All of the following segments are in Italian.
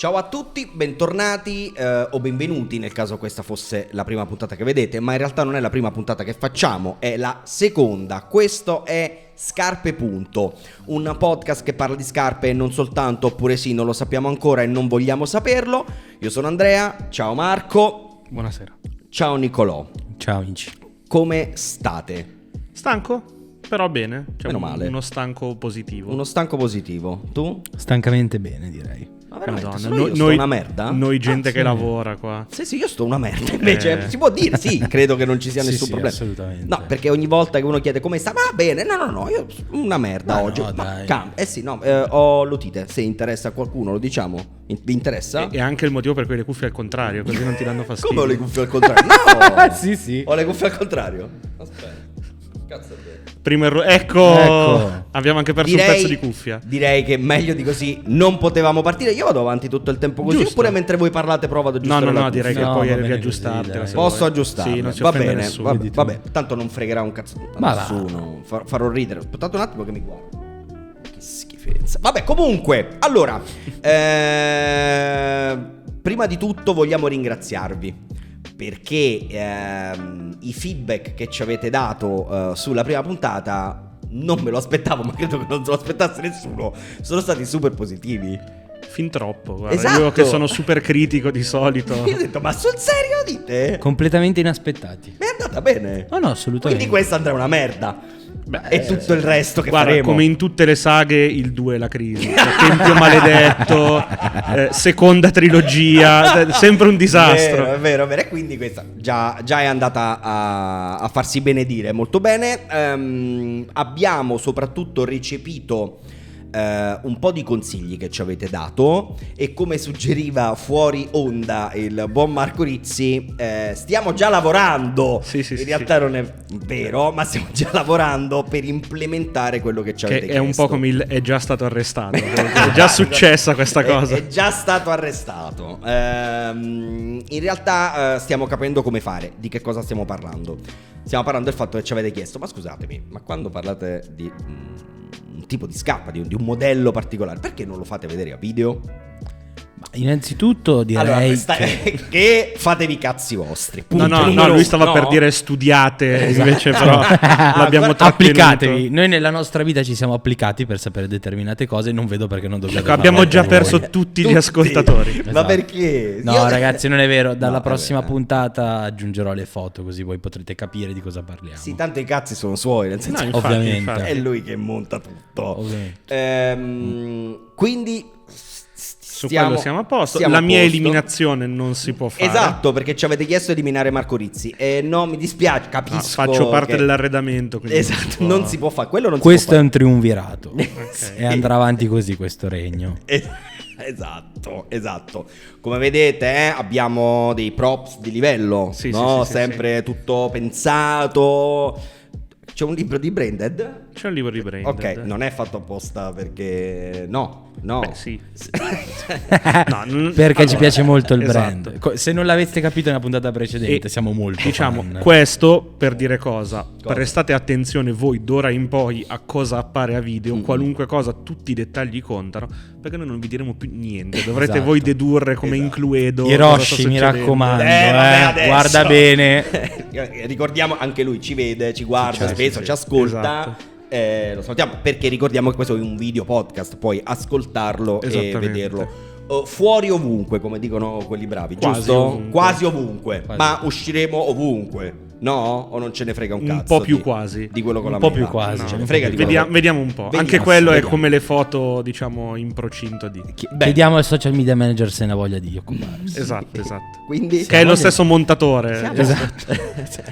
Ciao a tutti, bentornati o benvenuti nel caso questa fosse la prima puntata che vedete, ma in realtà non è la prima puntata che facciamo, è la seconda. Questo è Scarpe Punto, un podcast che parla di scarpe e non soltanto, oppure sì, non lo sappiamo ancora e non vogliamo saperlo. Io sono Andrea, ciao Marco. Buonasera. Ciao Nicolò. Ciao Inci. Come state? Stanco? Però bene, Meno male. Uno stanco positivo. Uno stanco positivo, tu? Stancamente bene, direi. Ma veramente, Madonna, sono io sto una merda? Noi gente Ah, che sì. lavora qua. Sì, io sto una merda. Invece si può dire, sì, credo che non ci sia Sì, nessun sì, problema. assolutamente. No, perché ogni volta che uno chiede come sta, va bene, no, io una merda Ma oggi. no, dai. Ho l'otite, se interessa a qualcuno, lo diciamo. Vi interessa? E anche il motivo per cui le cuffie al contrario, così non ti danno fastidio. Come ho le cuffie al contrario? No! Sì. Ho le cuffie al contrario? Aspetta. Cazzo è vero. Primo errore. Ecco. Abbiamo anche perso un pezzo di cuffia. Direi che meglio di così non potevamo partire. Io vado avanti tutto il tempo così. Giusto. Oppure mentre voi parlate provo ad aggiustare la No, direi cuffia. che No, puoi va bene riaggiustartela. così, se Posso vuoi. aggiustarla? Sì, non si Va offende bene, nessuno. vabbè, tanto non fregherà un cazzo a Ma va. nessuno. Farò ridere. Aspettate un attimo che mi guardo. Che schifezza. Vabbè, comunque, allora, prima di tutto vogliamo ringraziarvi perché i feedback che ci avete dato sulla prima puntata non me lo aspettavo, ma credo che non se lo aspettasse nessuno. Sono stati super positivi. Fin troppo, guarda. Esatto. Io che sono super critico di solito. Io ho detto, ma sul serio dite? Completamente inaspettati. Mi è andata bene. No, assolutamente. Quindi questa andrà una merda. Beh, E tutto il resto che guarda, faremo. come in tutte le saghe, il 2 è la crisi. Tempio maledetto, seconda trilogia, sempre un disastro. È vero. E quindi questa già è andata a farsi benedire molto bene. Abbiamo soprattutto recepito un po' di consigli che ci avete dato e come suggeriva fuori onda il buon Marco Rizzi, stiamo già lavorando. Sì, in realtà non è vero, ma stiamo già lavorando per implementare quello che ci avete Che chiesto. è un po' come il è già stato arrestato. È già successa questa cosa. È già stato arrestato. In realtà stiamo capendo come fare. Di che cosa stiamo parlando? Stiamo parlando del fatto che ci avete chiesto: ma scusatemi, ma quando parlate di un tipo di scarpa, di un modello particolare, perché non lo fate vedere a video? Ma innanzitutto direi Allora, che fatevi i cazzi vostri. Punto No, numero lui stava uno. per dire studiate, Esatto. invece però l'abbiamo trattenuto. applicatevi. Noi nella nostra vita ci siamo applicati per sapere determinate cose e non vedo perché non dobbiamo Ecco, abbiamo già farlo perso voi. tutti gli ascoltatori. Ma Esatto. perché? No, ragazzi, non è vero. Dalla No, prossima vabbè. puntata aggiungerò le foto, così voi potrete capire di cosa parliamo. Sì, tanto i cazzi sono suoi, nel senso No, infatti, Ovviamente. infatti. è lui che monta tutto. Ovviamente. Quindi Su quello siamo a posto. La mia eliminazione non si può fare. Esatto, perché ci avete chiesto di eliminare Marco Rizzi. E no, mi dispiace, capisco. No, faccio parte che- dell'arredamento. quindi Esatto, non si può fare. Quello non Questo si è può un triumvirato Sì. e andrà avanti così questo regno. fare. Esatto. Come vedete, abbiamo dei props di livello. Sì, no? sì, Sempre tutto pensato. C'è un libro di Branded? C'è un libro di Branded. Ok, non è fatto apposta perché... No. Beh, sì. No, Perché ci allora, piace molto il esatto. brand. Se non l'aveste capito nella puntata precedente, E siamo molto diciamo fan. questo per dire cosa? Prestate attenzione voi d'ora in poi a cosa appare a video, qualunque cosa, tutti i dettagli contano, perché noi non vi diremo più niente, dovrete Esatto. voi dedurre come in Cluedo Hiroshi, cosa sta mi succedendo. raccomando, vabbè, adesso. guarda bene. Ricordiamo, anche lui ci vede, ci guarda, Sì, spesso sì. ci ascolta. Esatto. Lo salutiamo perché ricordiamo che questo è un video podcast, puoi ascoltarlo e Esattamente. vederlo fuori ovunque, come dicono quelli bravi, Quasi giusto? ovunque. Quasi ovunque. Quasi. Ma usciremo ovunque. No? O non ce ne frega un cazzo? Un po' più di- quasi. Di quello con Un la po' mela? più quasi, No, cioè, ne frega di quello. Vediamo un po'. Vediamo, Anche quello è vediamo. come le foto, diciamo, in procinto di. Chiediamo al social media manager se ne ha voglia di occuparsi. Esatto. Quindi Che è lo stesso montatore. Siamo- Esatto.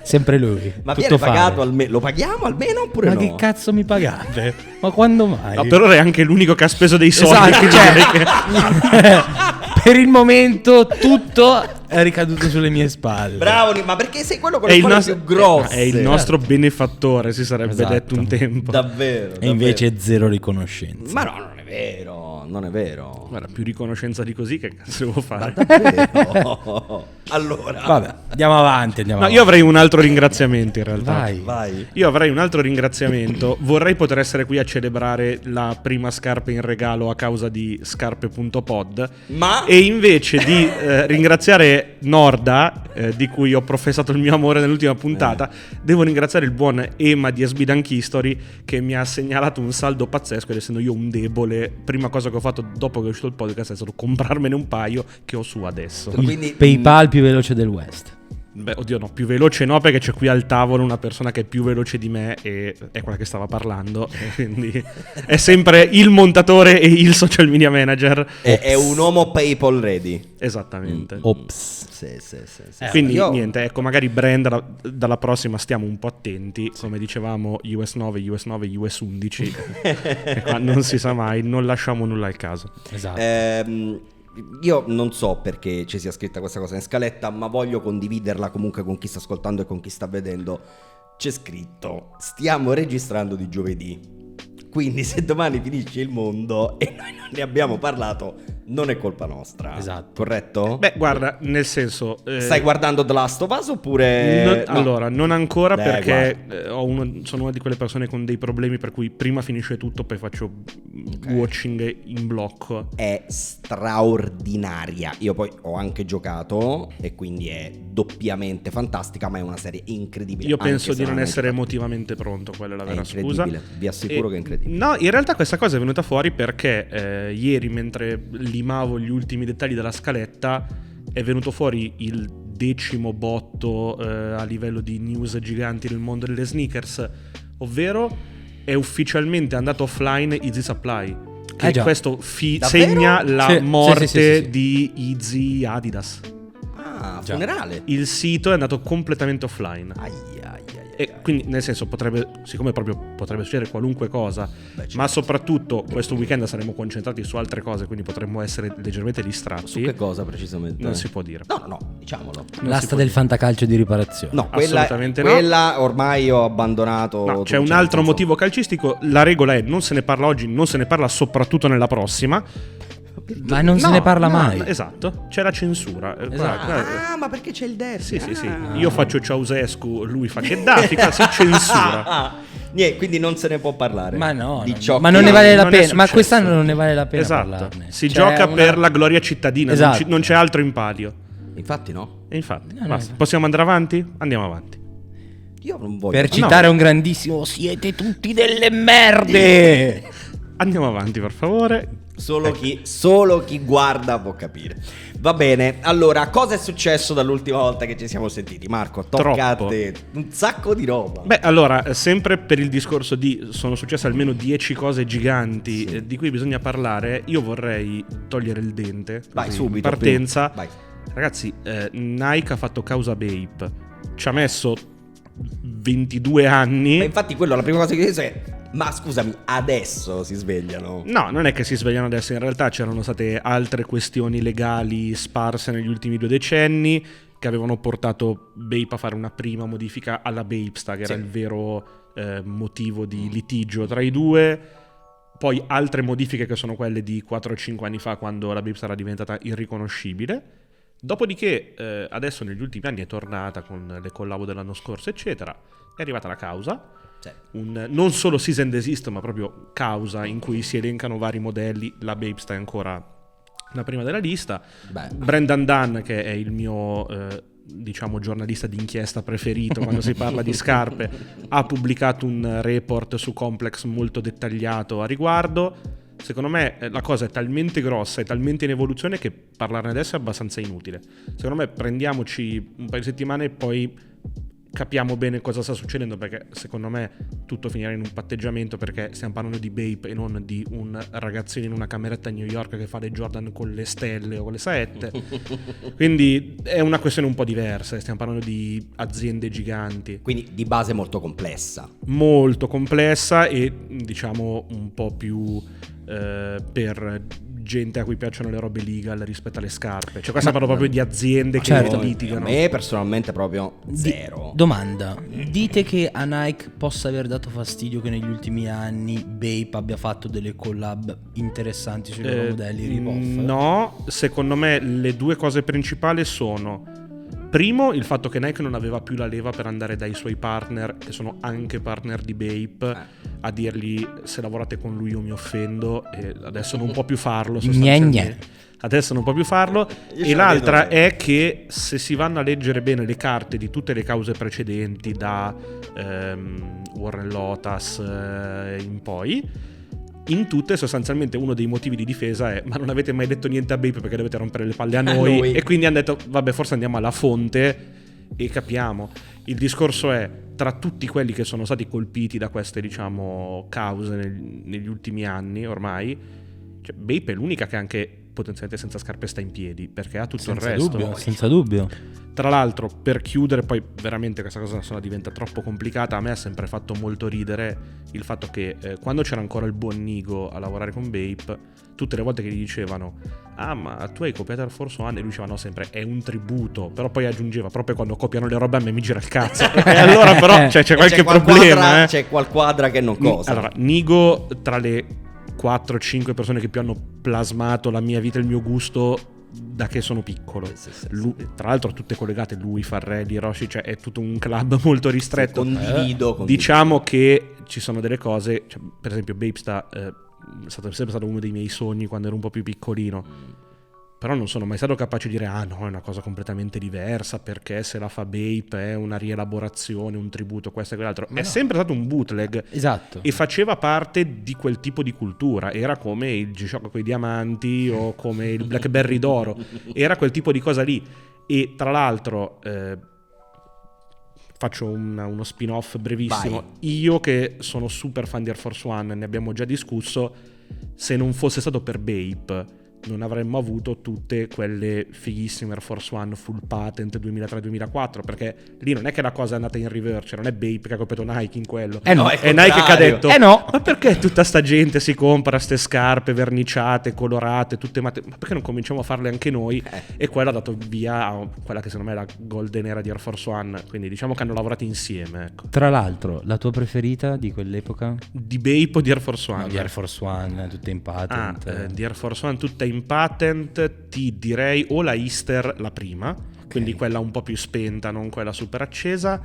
Sempre lui. Ma tutto viene pagato fare. almeno? Lo paghiamo almeno oppure Ma no? che cazzo mi pagate? Ma quando mai? No, per ora è anche l'unico che ha speso dei soldi. Esatto, quindi cioè, direi che- per il momento tutto è ricaduto sulle mie spalle. Bravo, ma perché sei quello con è le il, spalle nostro, più grosse? è il nostro benefattore, si sarebbe Esatto. detto un tempo. Davvero. E invece zero riconoscenza. Ma no, non è vero, non è vero. Guarda, più riconoscenza di così che cazzo devo fare? Davvero? Allora, Vabbè, andiamo avanti. No, io avrei un altro ringraziamento in realtà. vai. Io avrei un altro ringraziamento. Vorrei poter essere qui a celebrare la prima scarpa in regalo a causa di scarpe.pod. Ma E invece di ringraziare Norda, di cui ho professato il mio amore nell'ultima puntata, devo ringraziare il buon Ema di SB History, che mi ha segnalato un saldo pazzesco. Ed essendo io un debole, prima cosa che ho fatto dopo che è uscito il podcast è stato comprarmene un paio che ho su adesso. quindi PayPal più veloce del West. Beh, oddio, no, più veloce no, perché c'è qui al tavolo una persona che è più veloce di me e è quella che stava parlando, e quindi è sempre il montatore e il social media manager. è un uomo PayPal ready. Esattamente. Ops. Sì. Quindi Io- niente, ecco, magari brand dalla prossima stiamo un po' attenti, come dicevamo US 9, US 9, US 11, e qua non si sa mai, non lasciamo nulla al caso. Esatto. Io non so perché ci sia scritta questa cosa in scaletta, ma voglio condividerla comunque con chi sta ascoltando e con chi sta vedendo. C'è scritto: stiamo registrando di giovedì. Quindi se domani finisce il mondo e noi non ne abbiamo parlato, non è colpa nostra. Esatto. Corretto? Beh, guarda, nel senso... Stai guardando The Last of Us oppure... No. Allora, non ancora, Beh, perché sono una di quelle persone con dei problemi per cui prima finisce tutto, poi faccio watching in blocco. È straordinaria. Io poi ho anche giocato e quindi è doppiamente fantastica, ma è una serie incredibile. Io anche penso se di non hai essere giocato. emotivamente pronto, quella è la È vera incredibile, scusa. vi assicuro che è incredibile. No, in realtà questa cosa è venuta fuori perché ieri, mentre limavo gli ultimi dettagli della scaletta, è venuto fuori il 10° botto a livello di news giganti nel mondo delle sneakers, ovvero è ufficialmente andato offline Easy Supply, che già. questo Davvero? segna la Sì, morte sì. di Easy Adidas. Ah, Già. funerale. Il sito è andato completamente offline. E quindi, nel senso, siccome proprio potrebbe succedere qualunque cosa, certo. ma soprattutto questo weekend saremo concentrati su altre cose, quindi potremmo essere leggermente Su distratti. che cosa precisamente? Non si può dire. No, diciamolo. Non L'asta si può del dire. fantacalcio di riparazione. No, Assolutamente no. quella ormai ho abbandonato. No, c'è un cioè, altro nel senso- motivo calcistico. La regola è: non se ne parla oggi, non se ne parla soprattutto nella prossima. Ma non se ne parla mai. Esatto, c'è la censura. Ah, ma perché c'è il derby? Sì. Ah. Io faccio Ceausescu, lui fa Gheddafi, si censura. Niente, quindi non se ne può parlare. Ma no, di no, ciò ma che- non ne vale la non è pena. Ma successo. quest'anno non ne vale la pena Esatto, parlarne. si C'è gioca una- per la gloria cittadina, Esatto. non c'è altro in palio. Infatti no. E infatti, No, basta. no. Possiamo andare avanti? Andiamo avanti. Io non voglio. Per citare un grandissimo: siete tutti delle merde. Andiamo avanti, per favore. Solo chi guarda può capire. Va bene, allora, cosa è successo dall'ultima volta che ci siamo sentiti? Marco, tocca Troppo. a te. Un sacco di roba. Beh, allora, sempre per il discorso sono successe almeno 10 cose giganti di cui bisogna parlare, io vorrei togliere il dente. Vai, così, subito. in partenza. Vai. Ragazzi, Nike ha fatto causa Bape. Ci ha messo 22 anni. Ma infatti quello, la prima cosa che dico è: ma scusami, adesso si svegliano? No, non è che si svegliano adesso, in realtà c'erano state altre questioni legali sparse negli ultimi 2 decenni che avevano portato Bape a fare una prima modifica alla Bapesta, che era il vero motivo di litigio tra i due. Poi altre modifiche che sono quelle di 4 o 5 anni fa, quando la Bapesta era diventata irriconoscibile. Dopodiché adesso negli ultimi anni è tornata con le collabo dell'anno scorso, eccetera. È arrivata la causa. Sì. Non solo cease and desist, ma proprio causa in cui si elencano vari modelli. La Bapesta è ancora la prima della lista. Beh. Brendan Dunn, che è il mio diciamo giornalista d'inchiesta preferito quando si parla di scarpe, ha pubblicato un report su Complex molto dettagliato a riguardo. Secondo me la cosa è talmente grossa e talmente in evoluzione che parlarne adesso è abbastanza inutile. Secondo me prendiamoci un paio di settimane e poi capiamo bene cosa sta succedendo, perché secondo me tutto finirà in un patteggiamento, perché stiamo parlando di Bape e non di un ragazzino in una cameretta a New York che fa le Jordan con le stelle o con le saette. Quindi è una questione un po' diversa, stiamo parlando di aziende giganti, Quindi di base molto complessa. molto complessa e diciamo un po' più per gente a cui piacciono le robe legal rispetto alle scarpe. Cioè, qua parlo proprio di aziende che Certo. litigano. A me personalmente proprio zero. Domanda: dite che a Nike possa aver dato fastidio che negli ultimi anni Bape abbia fatto delle collab interessanti sui loro modelli rip-off? No, secondo me le due cose principali sono: primo, il fatto che Nike non aveva più la leva per andare dai suoi partner, che sono anche partner di Bape, a dirgli se lavorate con lui io mi offendo, e adesso non può più farlo sostanzialmente. Adesso non può più farlo. Io E ce la l'altra vedo. è che se si vanno a leggere bene le carte di tutte le cause precedenti, da Warren Lotas in poi, in tutte sostanzialmente uno dei motivi di difesa è: ma non avete mai detto niente a Bape perché dovete rompere le palle a noi? E quindi hanno detto vabbè, forse andiamo alla fonte e capiamo. Il discorso è, tra tutti quelli che sono stati colpiti da queste, diciamo, cause negli ultimi anni ormai, cioè, Bape è l'unica che anche potenzialmente senza scarpe sta in piedi, perché ha tutto il resto. Senza dubbio. Tra l'altro, per chiudere, poi veramente questa cosa diventa troppo complicata. A me ha sempre fatto molto ridere il fatto che quando c'era ancora il buon Nigo a lavorare con Bape, tutte le volte che gli dicevano ah, ma tu hai copiato Air Force One, e lui diceva no, sempre è un tributo, però poi aggiungeva proprio quando copiano le robe a me mi gira il cazzo. E allora però c'è qualche problema. C'è qualquadra che non cosa. Allora, Nigo, tra le 4-5 persone che più hanno plasmato la mia vita e il mio gusto da che sono piccolo, tra l'altro tutte collegate, lui, Farrelly, Roshi, cioè è tutto un club molto ristretto. Condivido. Diciamo che ci sono delle cose, cioè, per esempio Bape è sempre stato uno dei miei sogni quando ero un po' più piccolino, però non sono mai stato capace di dire ah no, è una cosa completamente diversa perché se la fa Bape è una rielaborazione, un tributo, questo e quell'altro. È sempre stato un bootleg, Esatto. e faceva parte di quel tipo di cultura. Era come il G-Shock con i diamanti o come il Blackberry d'oro, era quel tipo di cosa lì. E tra l'altro faccio uno spin-off brevissimo. Vai. Io che sono super fan di Air Force One, ne abbiamo già discusso, se non fosse stato per Bape non avremmo avuto tutte quelle fighissime Air Force One full patent 2003-2004, perché lì non è che la cosa è andata in reverse, non è Bape che ha copiato Nike in quello, No, è Nike che ha detto no. ma perché tutta sta gente si compra ste scarpe verniciate, colorate, tutte ma perché non cominciamo a farle anche noi? E quello ha dato via a quella che secondo me è la golden era di Air Force One, quindi diciamo che hanno lavorato insieme, ecco. Tra l'altro, la tua preferita di quell'epoca? Di Bape o di Air Force One? No, di Air Force One, tutte in patent. Di Air Force One tutta in patent, ti direi o la Easter, la prima, quindi quella un po' più spenta, non quella super accesa,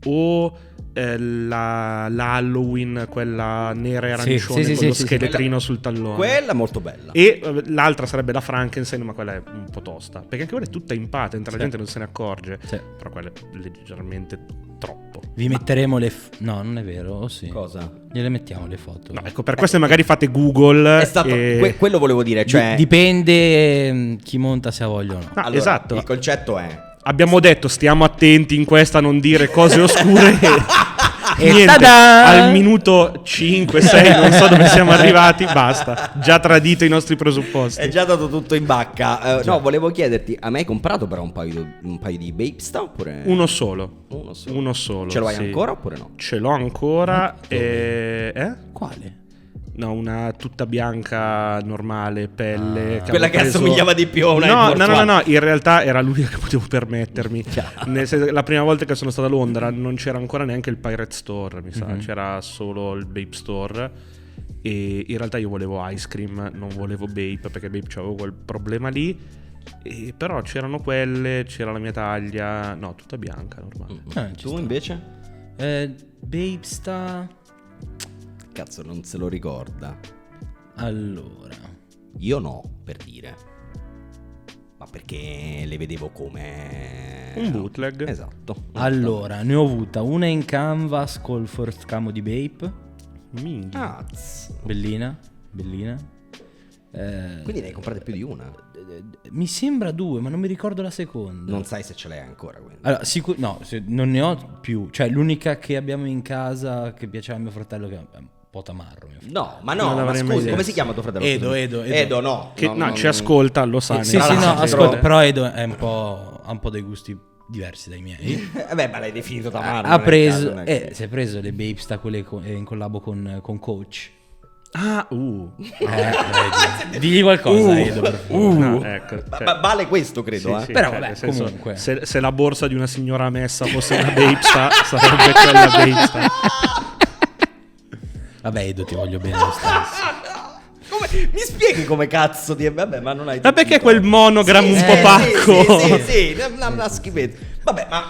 o la Halloween, quella nera e arancione con lo scheletrino sul tallone. Quella è molto bella. E l'altra sarebbe la Frankenstein, ma quella è un po' tosta, perché anche quella è tutta in patent, la gente non se ne accorge, però quella è leggermente troppo. Vi metteremo le no, non è vero, o sì? Cosa? Gliele mettiamo le foto. No, ecco, per queste magari fate Google. È stato quello volevo dire, cioè dipende chi monta, se ha voglia o no. allora, esatto. Il concetto è Abbiamo detto stiamo attenti in questa a non dire cose oscure. E Niente, tada! al minuto 5-6 non so dove siamo arrivati, basta, già tradito i nostri presupposti. è già dato tutto in bacca. No, volevo chiederti, a me hai comprato però un paio di Bapesta oppure Uno solo. Ce lo hai sì. ancora oppure no? Ce l'ho ancora. Quale? No, una tutta bianca normale, pelle. Quella che assomigliava di più a una Air Force One. No, in realtà era l'unica che potevo permettermi. Nel senso, la prima volta che sono stato a Londra non c'era ancora neanche il Pirate Store, mi sa, c'era solo il Bape Store. E in realtà io volevo Ice Cream, non volevo Bape, perché Bape c'avevo quel problema lì. E però c'erano quelle, c'era la mia taglia, no, tutta bianca, normale. Tu invece? Bapesta. Cazzo, non se lo ricorda. Allora, Io no, per dire. Ma perché le vedevo come Un bootleg. Esatto. allora, ne ho avuta una in canvas col first camo di Bape. Minchia. Bellina. Quindi ne hai comprate più di una. Mi sembra due, ma non mi ricordo la seconda. Non sai se ce l'hai ancora, quindi. Allora, non ne ho più. Cioè, l'unica che abbiamo in casa che piaceva a mio fratello, che è un po' tamarro. Mio fratello. No, ma Non no, ma l'avrei mai scusi, come detto. si chiama tuo fratello? Edo. Edo, no. Che, no, ci ascolta, lo sa. Sì, ne sì, sa. no, Grazie, ascolta, però Edo è ha un po' dei gusti diversi dai miei. Vabbè, ma l'hai definito tamarro. Ha non è preso, caso, non è che- si è preso le Bapesta, quelle in collabo con Coach. Vedi. Digli qualcosa, Edo, per favore. No, ecco, cioè, Vale questo, credo. sì, Però cioè, vabbè, nel senso, comunque. se la borsa di una signora messa fosse una Bapesta, sarebbe quella Bapesta. Vabbè, Edo, ti voglio bene lo stesso. Mi spieghi come cazzo di... Vabbè, ma non hai... Ma perché quel monogram un po' pacco? Sì, una schifezza. Vabbè, ma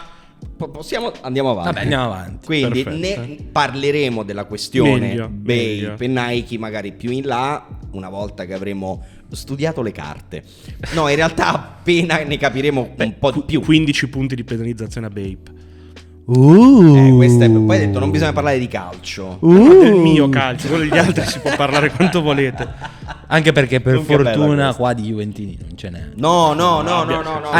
andiamo avanti. Vabbè, andiamo avanti. Quindi Perfetto. ne parleremo della questione Meglio. Bape e Nike magari più in là, una volta che avremo studiato le carte. No, in realtà appena ne capiremo un po' di più. 15 punti di penalizzazione a Bape. Questo poi hai detto non bisogna parlare di calcio. No, del mio calcio, quello degli altri si può parlare quanto volete. Anche perché per Dunque, bella fortuna questa. qua di Juventini non ce n'è. No.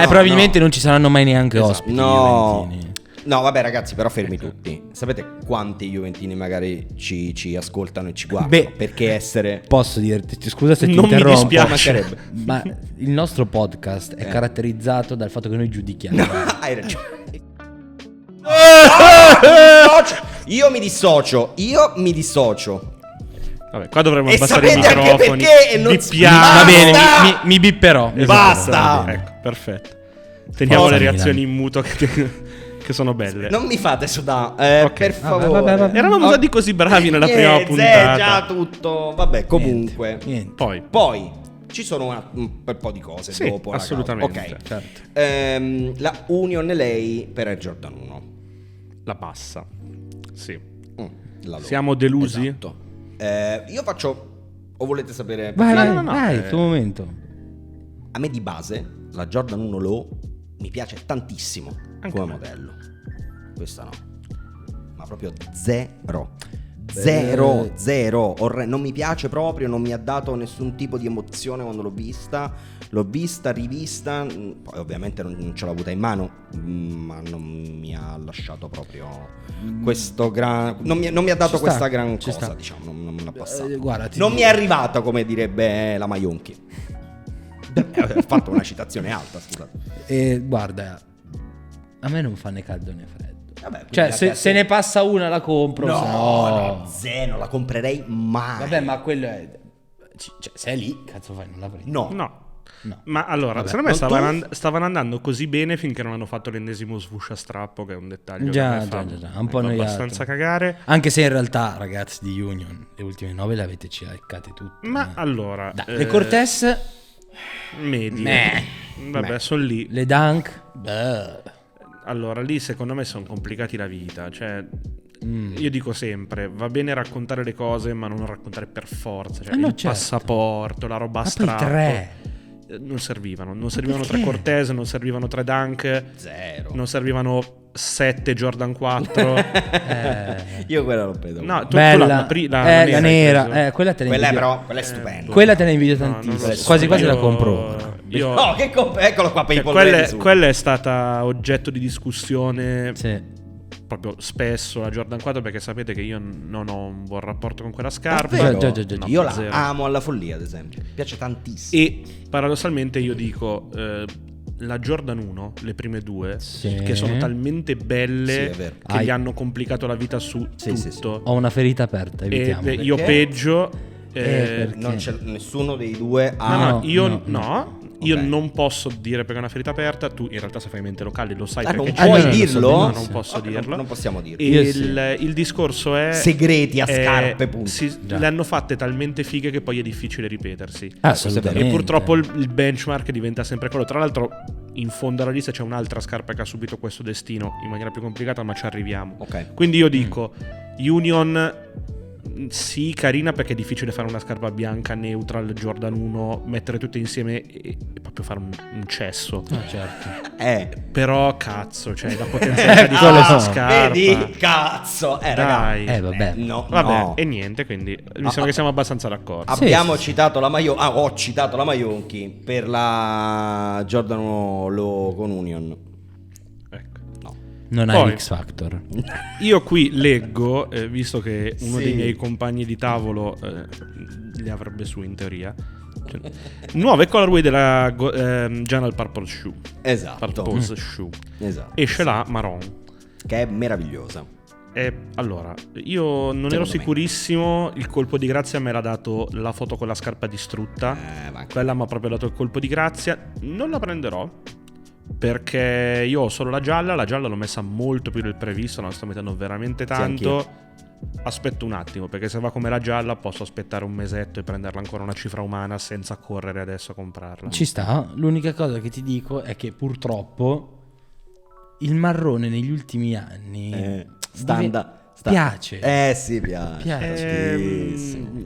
Probabilmente non ci saranno mai neanche ospiti No. Juventini. No, vabbè ragazzi, però fermi tutti. Sapete quanti Juventini magari ci ascoltano e ci guardano? Beh, perché essere... Posso dirti, scusa se ti Non mi interrompo, dispiace. mancherebbe. ma il nostro podcast è caratterizzato dal fatto che noi giudichiamo. Hai ragione. Io mi dissocio. Vabbè, qua dovremmo E abbassare i sapete anche microfoni. perché non Bippiamo. Va bene, Basta! mi bipperò. Basta! Ecco, perfetto. Teniamo Forza le reazioni Milan. in muto che sono belle. Non mi fate sudare, Ok. per favore. vabbè. Eravamo stati così bravi nella prima puntata. già tutto. Vabbè, comunque. Niente. Poi, Ci sono un bel po' di cose sì, dopo. raga. assolutamente. Ok. Certo. La Union LA per Air Jordan 1. La bassa. Sì. La low. Siamo delusi? Esatto. Io faccio... O volete sapere? Vai, No, vai, tuo momento. A me di base la Jordan 1 Low mi piace tantissimo Anche come a me. modello. Questa no. Ma proprio zero. Non mi piace proprio, non mi ha dato nessun tipo di emozione quando l'ho vista. L'ho vista, rivista, poi ovviamente non ce l'ho avuta in mano, ma non mi ha lasciato proprio questo gran... Non mi ha dato Ci questa sta, gran ci cosa, sta. diciamo, non l'ha passato. Guarda, ti Non mi dico- è arrivata, come direbbe la Maionchi. Ho fatto una citazione alta, scusate. Guarda, a me non fa né caldo né freddo. Vabbè, quindi Cioè, anche a se te- ne passa una la compro, se No, non la comprerei mai. Vabbè, ma quello è... Cioè, se è lì, cazzo fai, non la prendi. No. No. No. Ma allora, Vabbè, secondo me non stavano andando così bene finché non hanno fatto l'ennesimo swoosh a strappo, che è un dettaglio Già, che a me fa già, un po' annoiato. abbastanza cagare. Anche se in realtà, ragazzi di Union, le ultime 9 le avete ciaccate tutte. Ma allora, Dai, le Cortez, medie. Vabbè, sono lì. le Dunk, beh. Allora, lì secondo me sono complicati la vita. Cioè, io dico sempre, va bene raccontare le cose, ma non raccontare per forza. Cioè, no, il certo. passaporto, la roba a Ma poi strappo. 3. Non servivano. Non servivano perché? 3 Cortez, non servivano 3 Dunk. Zero. Non servivano 7 Jordan 4. Io quella l'ho preso. No, tu Bella, la la hai nera, preso. quella te ne Quella è invidio. però, quella è stupenda. Quella te ne invidio No, non tantissimo. lo so. Quasi quasi la Io- compro ora. io- No, eccolo qua per i Cioè, polveri quella è stata oggetto di discussione Sì. proprio spesso la Jordan 4, perché sapete che io non ho un buon rapporto con quella scarpa. Davvero? Già. No, Io la zero. amo alla follia, ad esempio. Mi piace tantissimo. E paradossalmente io dico la Jordan 1, le prime due, Sì. che sono talmente belle Sì, è vero. che gli hanno complicato la vita su Sì, sì, tutto. Ho una ferita aperta, E evitiamo. io Perché? peggio. perché? Non c'è nessuno dei due No, ha... no, io no, no. Io Ok. non posso dire perché è una ferita aperta. Tu in realtà se fai mente locali lo sai Ah, perché non c'è. puoi no, lo so dirlo? No, benissimo. non posso Ok, dirlo. non possiamo dirlo. E Io il discorso è Segreti a scarpe, punto. Già. le hanno fatte talmente fighe che poi è difficile ripetersi. Assolutamente. E purtroppo il benchmark diventa sempre quello. Tra l'altro, in fondo alla lista c'è un'altra scarpa che ha subito questo destino in maniera più complicata, ma ci arriviamo. Ok. Quindi io dico Union. Sì, carina, perché è difficile fare una scarpa bianca neutral Jordan 1, mettere tutte insieme e proprio fare un cesso. Ah, certo. Però cazzo, cioè la potenzialità di quella no. scarpa. Vedi? Cazzo. Dai. Raga. Vabbè. No, Vabbè, no. e niente, quindi mi sembra che siamo abbastanza d'accordo. Abbiamo sì. citato la Maionchi. Ho citato la Maionchi per la Jordan 1 Low con Union. Ecco. No. Non Poi- hai l'X Factor. Io qui leggo, visto che uno Sì. dei miei compagni di tavolo li avrebbe su in teoria, cioè, nuove colorway della General Purple Shoe. Esatto. Purpose Shoe. Esatto. Esce la marron. Che è meravigliosa. Allora, io non ero sicurissimo, il colpo di grazia me l'ha dato la foto con la scarpa distrutta, quella mi ha proprio dato il colpo di grazia. Non la prenderò perché io ho solo la gialla l'ho messa molto più del previsto, la sto mettendo veramente tanto. Aspetto un attimo, perché se va come la gialla posso aspettare un mesetto e prenderla ancora una cifra umana senza correre adesso a comprarla. Ci sta, l'unica cosa che ti dico è che purtroppo il marrone negli ultimi anni piace. Sì, piace.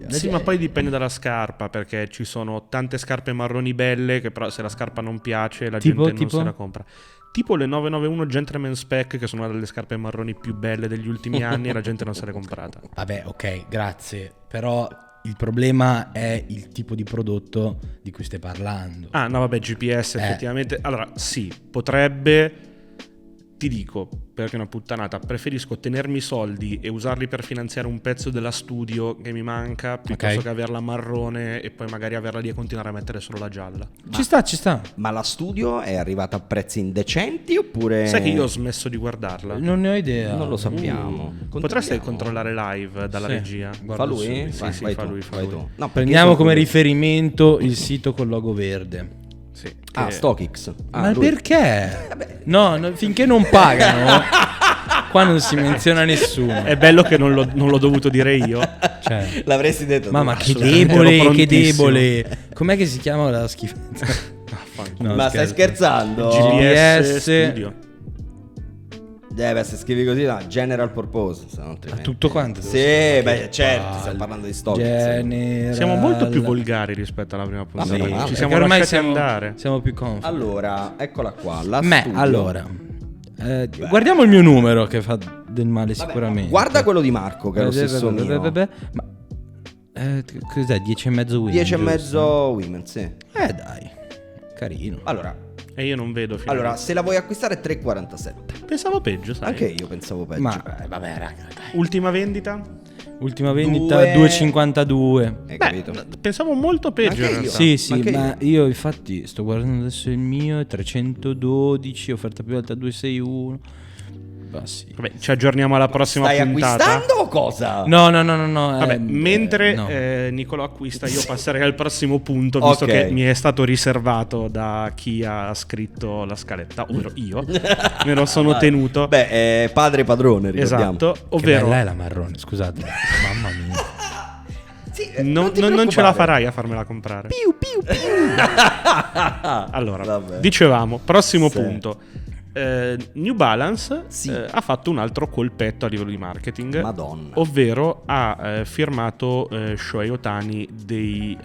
Sì, ma poi dipende dalla scarpa, perché ci sono tante scarpe marroni belle che però se la scarpa non piace la gente non se la compra. Tipo le 991 Gentleman Spec, che sono una delle scarpe marroni più belle degli ultimi anni, e la gente non se l'è comprata. Vabbè, ok, grazie. Però il problema è il tipo di prodotto di cui stai parlando. Ah, no, vabbè, GPS effettivamente. Allora, sì, potrebbe. Ti dico, perché è una puttanata, preferisco tenermi i soldi e usarli per finanziare un pezzo della studio che mi manca, piuttosto che averla marrone e poi magari averla lì e continuare a mettere solo la gialla. Ci sta. Ma la studio è arrivata a prezzi indecenti oppure... Sai che io ho smesso di guardarla? Non ne ho idea. Non lo sappiamo. Potreste controllare live dalla regia? Fa lui? Sì, fa lui. No, prendiamo come riferimento il sito col logo verde. Sì, StockX. Ma perché? No, finché non pagano, qua non si menziona nessuno. È bello che non l'ho dovuto dire io. Cioè, l'avresti detto. Ma che debole. Com'è che si chiama la schifezza? No, ma stai scherzando? GPS Studio. Se scrivi così, no, general purpose. Tutto quanto? Sì, beh, certo, stiamo parlando di stock. Siamo molto più volgari rispetto alla prima puntata. Ci siamo ormai lasciati andare. Siamo più comfort. Allora, eccola qua. Guardiamo il mio numero che fa del male sicuramente. Guarda quello di Marco, che è lo stesso mio. Ma cos'è? 10,5 women? 10,5 women, sì. Dai, carino. Allora... E io non vedo fino Allora, se la vuoi acquistare 3,47. Pensavo peggio, sai. Anche io pensavo peggio. Ma vabbè, raga, dai. Ultima vendita? Ultima vendita 2,52. Capito? Pensavo molto peggio. Anche io. Sì, ma io infatti sto guardando adesso il mio, è 312, offerta più alta 261. Sì. Vabbè, ci aggiorniamo alla prossima puntata. Stai acquistando o cosa? No. Vabbè, mentre Nicolò acquista, io passerei al prossimo punto, visto che mi è stato riservato da chi ha scritto la scaletta, ovvero io. Me lo sono tenuto. Beh, padre padrone, ricordiamo. Esatto, ovvero... Che bella è la marrone, scusate. Mamma mia. Sì, non ce la farai a farmela comprare. Piu. Allora, dicevamo, prossimo punto. New Balance ha fatto un altro colpetto a livello di marketing. Madonna. Ovvero ha firmato Shohei Ohtani dei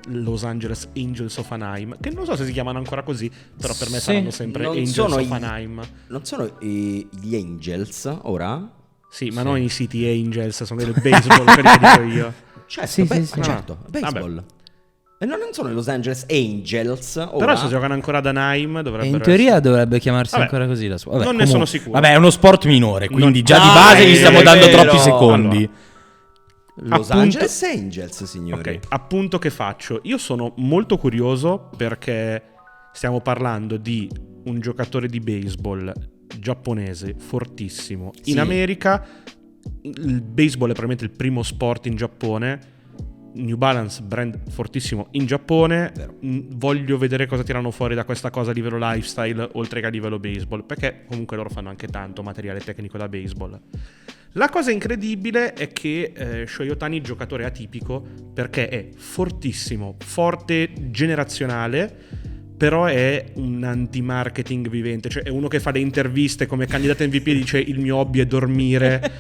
Los Angeles Angels of Anaheim, che non so se si chiamano ancora così, però per me saranno sempre Angels of Anaheim. Non sono gli Angels ora? Sì, ma non i City Angels, sono del baseball, quelli che dico io. Certo, baseball. Vabbè. E non sono i Los Angeles Angels ora. Però se giocano ancora ad Anaheim dovrebbero in teoria dovrebbe chiamarsi ancora così la sua. Non ne sono sicuro. Vabbè, è uno sport minore, quindi già di base gli stiamo dando troppi secondi. Allora, Los Angeles Angels, signori. Ok, appunto che faccio. Io sono molto curioso perché stiamo parlando di un giocatore di baseball giapponese fortissimo. Sì. In America il baseball è probabilmente il primo sport in Giappone. New Balance, brand fortissimo in Giappone. Voglio vedere cosa tirano fuori da questa cosa a livello lifestyle oltre che a livello baseball, perché comunque loro fanno anche tanto materiale tecnico da baseball. La cosa incredibile è che Shohei Ohtani è giocatore atipico perché è fortissimo, forte, generazionale, però è un anti-marketing vivente, cioè è uno che fa le interviste come candidato MVP e dice il mio hobby è dormire,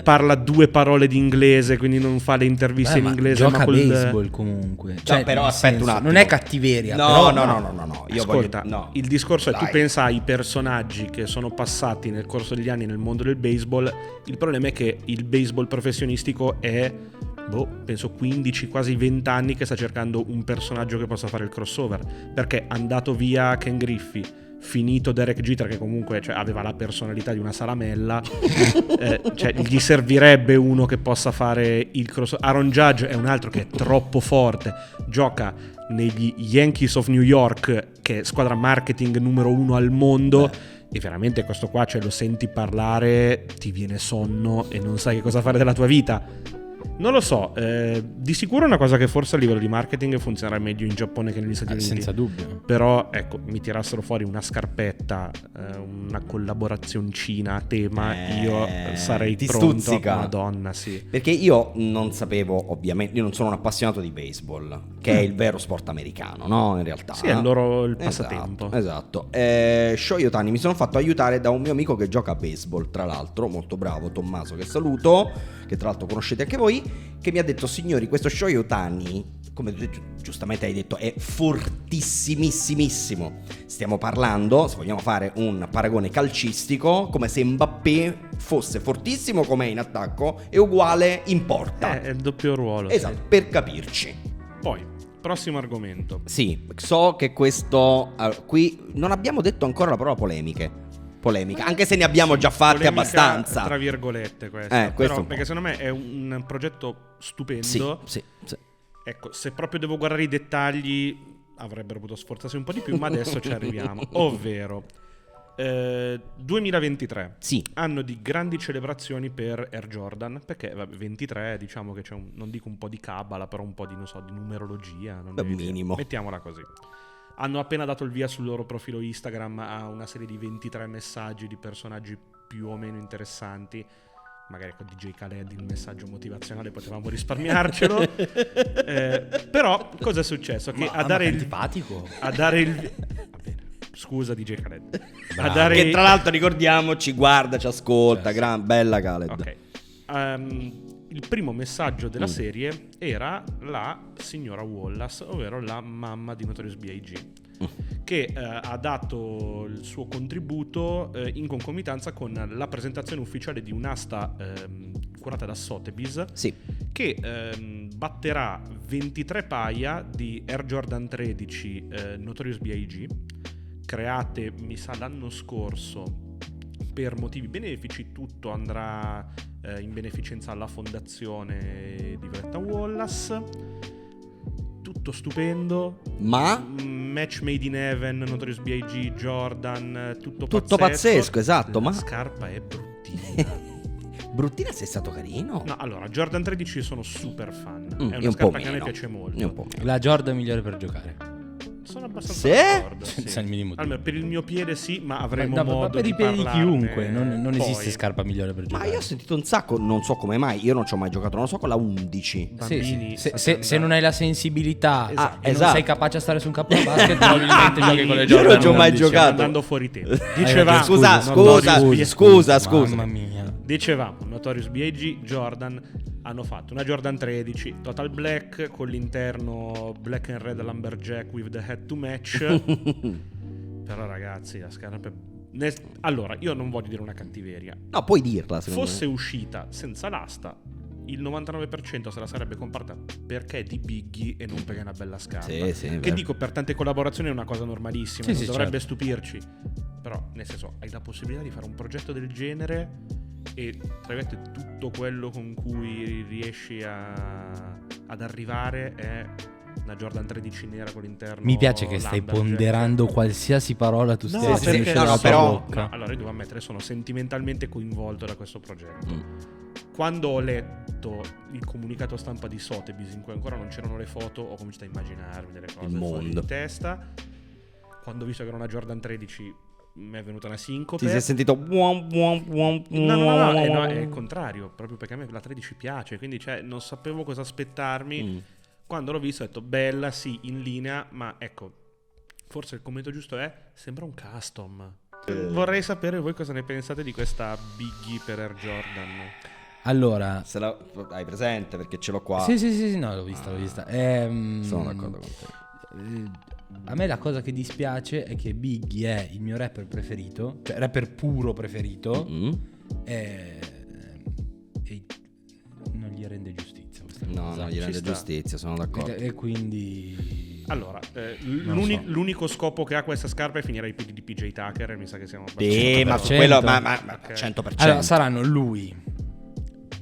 parla 2 parole di inglese, quindi non fa le interviste in inglese, gioca ma baseball comunque. Cioè, no, però aspetta un attimo. Non è cattiveria. No. Io ascolta, il discorso è tu pensa ai personaggi che sono passati nel corso degli anni nel mondo del baseball, il problema è che il baseball professionistico è penso 15, quasi 20 anni che sta cercando un personaggio che possa fare il crossover, perché andato via Ken Griffey, finito Derek Jeter che comunque aveva la personalità di una salamella, gli servirebbe uno che possa fare il crossover. Aaron Judge è un altro che è troppo forte, gioca negli Yankees of New York, che è squadra marketing numero 1 al mondo. e veramente questo qua, cioè lo senti parlare, ti viene sonno e non sai che cosa fare della tua vita. Non lo so, di sicuro è una cosa che forse a livello di marketing funzionerà meglio in Giappone che negli Stati Uniti. Senza dubbio. Però ecco, mi tirassero fuori una scarpetta, una collaborazioncina a tema, io sarei ti pronto. stuzzica. Madonna, sì. Perché io non sapevo, ovviamente, io non sono un appassionato di baseball, che è il vero sport americano, no? In realtà. Sì, è il passatempo. Esatto. Shohei Ohtani, mi sono fatto aiutare da un mio amico che gioca a baseball, tra l'altro, molto bravo, Tommaso, che saluto, che tra l'altro conoscete anche voi, che mi ha detto: signori, questo Shohei Ohtani, come giustamente hai detto, è fortissimissimissimo. Stiamo parlando, se vogliamo fare un paragone calcistico, come se Mbappé fosse fortissimo come in attacco e uguale in porta. È il doppio ruolo. Esatto, per capirci. Poi, prossimo argomento. Sì, so che questo qui non abbiamo detto ancora la parola polemica, anche se ne abbiamo già fatte Polemica, abbastanza. tra virgolette questa. questo Però, un po'. perché secondo me è un progetto stupendo. Sì. Ecco, se proprio devo guardare i dettagli avrebbero potuto sforzarsi un po' di più, ma adesso ci arriviamo. Ovvero 2023, Sì. anno di grandi celebrazioni per Air Jordan, perché 23 diciamo che c'è non dico un po' di cabala, però un po' di, non so, di numerologia, non ne minimo. mettiamola così. Hanno appena dato il via sul loro profilo Instagram a una serie di 23 messaggi di personaggi più o meno interessanti. Magari con DJ Khaled il messaggio motivazionale potevamo risparmiarcelo. Però cosa è successo? Che a dare il antipatico. a dare il va bene. Scusa DJ Khaled. Bravo. A dare Che tra l'altro ricordiamoci, guarda, ci ascolta, bella Khaled. Ok. Il primo messaggio della serie era la signora Wallace, ovvero la mamma di Notorious B.I.G., che ha dato il suo contributo in concomitanza con la presentazione ufficiale di un'asta curata da Sotheby's, Sì. che batterà 23 paia di Air Jordan 13 Notorious B.I.G., create mi sa l'anno scorso per motivi benefici. Tutto andrà in beneficenza alla fondazione di Violetta Wallace. Tutto stupendo, Ma match made in heaven, Notorious B.I.G., Jordan, tutto pazzesco, esatto. La Ma scarpa è bruttina. bruttina, sei stato carino. No, allora, Jordan 13 sono super fan. È io una un po' scarpa che a me meno. piace molto. Io un po' meno. La Jordan migliore per giocare. Sono abbastanza Sì? d'accordo. Senza il minimo dubbio. Almeno per il mio piede sì, ma avremo Ma modo per di i piedi di parlarne chiunque, non poi. esiste scarpa migliore per Ma giocare. io ho sentito un sacco, non so come mai, io non ci ho mai giocato, non so, con la 11. Bambini, Sì. state Se non hai la sensibilità Esatto. e non Esatto. sei capace a stare su un campo da basket, probabilmente giochi con le Io Jordan. non ci ho mai 11. giocato. andando fuori tempo. Dicevamo, Dicevamo, scusa. Mamma mia. Dicevamo, Notorious B.I.G., Jordan hanno fatto una Jordan 13 Total Black con l'interno black and red lumberjack with the head to match. Però ragazzi, la scarpa allora, io non voglio dire una cattiveria. No, puoi dirla, secondo Fosse me. uscita senza l'asta, il 99% se la sarebbe comprata perché è di Biggie e non perché è una bella scarpa. Sì, Che vero. dico, per tante collaborazioni è una cosa normalissima, Sì, non sì, dovrebbe certo. stupirci. Però, nel senso, hai la possibilità di fare un progetto del genere e tra virgolette tutto quello con cui riesci ad arrivare è una Jordan 13 nera con l'interno. Mi piace che stai lumberjack. ponderando qualsiasi parola tu No, stessi perché esce no, dalla no, tua però- bocca. No, allora io devo ammettere, sono sentimentalmente coinvolto da questo progetto. Mm. Quando ho letto il comunicato stampa di Sotheby's, in cui ancora non c'erano le foto, ho cominciato a immaginarmi delle cose Il fuori mondo. di testa. Quando ho visto che era una Jordan 13 mi è venuta una sincope. Ti sei sentito No, è il contrario, proprio perché a me la 13 piace, quindi non sapevo cosa aspettarmi. Mm. Quando l'ho visto ho detto bella, sì, in linea, ma ecco, forse il commento giusto è sembra un custom. Vorrei sapere voi cosa ne pensate di questa Biggie per Air Jordan. Allora, Se la hai presente, perché ce l'ho qua. sì, no, l'ho vista. Sono d'accordo con te. A me la cosa che dispiace è che Biggie è il mio rapper preferito, cioè rapper puro preferito, Mm. e non gli rende giustizia questa No, cosa. non gli rende sta. giustizia, sono d'accordo. E quindi Allora, Non so. l'unico scopo che ha questa scarpa è finire ai piedi di PJ Tucker e mi sa che siamo Sì, ma su 100%. quello, ma Ok. 100%. allora saranno lui,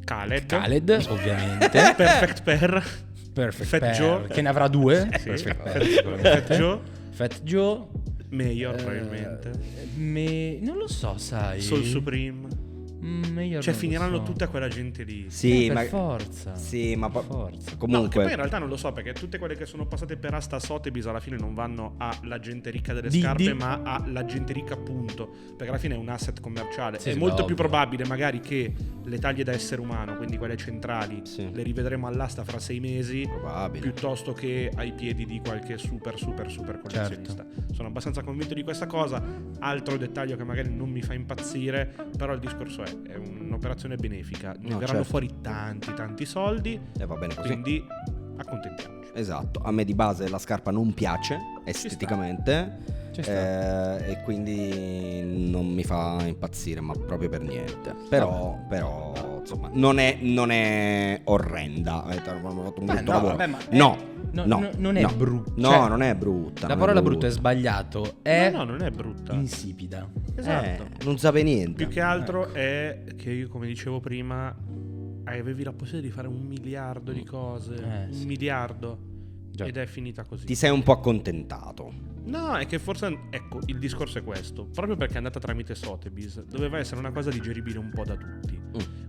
Khaled, ovviamente, Perfect Pair, Perfect Fat Pair, Joe. che ne avrà due, Sì, Perfect Pair, Fat sicuramente. Joe, Fat Joe, Mayor probabilmente. Non lo so, sai. Soul Supreme. Mayor Cioè non lo finiranno so. tutta quella gente lì. Sì, per ma forza. Sì, ma Forza. No, che comunque poi in realtà non lo so, perché tutte quelle che sono passate per Asta Sotheby's alla fine non vanno alla gente ricca delle scarpe, ma alla gente ricca appunto, perché alla fine è un asset commerciale. Sì, È sì, molto ma più ovvio. probabile magari che le taglie da essere umano, quindi quelle centrali, Sì. le rivedremo all'asta fra 6 mesi, probabile. piuttosto che ai piedi di qualche super collezionista. Sono abbastanza convinto di questa cosa. Altro dettaglio che magari non mi fa impazzire, però il discorso è un'operazione benefica, ne No, verranno certo. fuori tanti soldi, E va bene così. quindi accontentiamoci. Esatto, a me di base la scarpa non piace esteticamente Ci sta. e quindi non mi fa impazzire, ma proprio per niente. Però insomma, non è orrenda. Abbiamo fatto un brutto no, lavoro. vabbè, ma non è brutta. No, Cioè, non è brutta. La non parola è brutta è sbagliato. È No, non è brutta. insipida. Esatto. Non sape niente. Più che altro è che io, come dicevo prima, avevi la possibilità di fare 1 miliardo di cose. Sì. 1 miliardo. Già. Ed è finita così. Ti sei un po' accontentato. No, è che forse, ecco, il discorso è questo. Proprio perché è andata tramite Sotheby's, doveva essere una cosa digeribile un po' da tutti.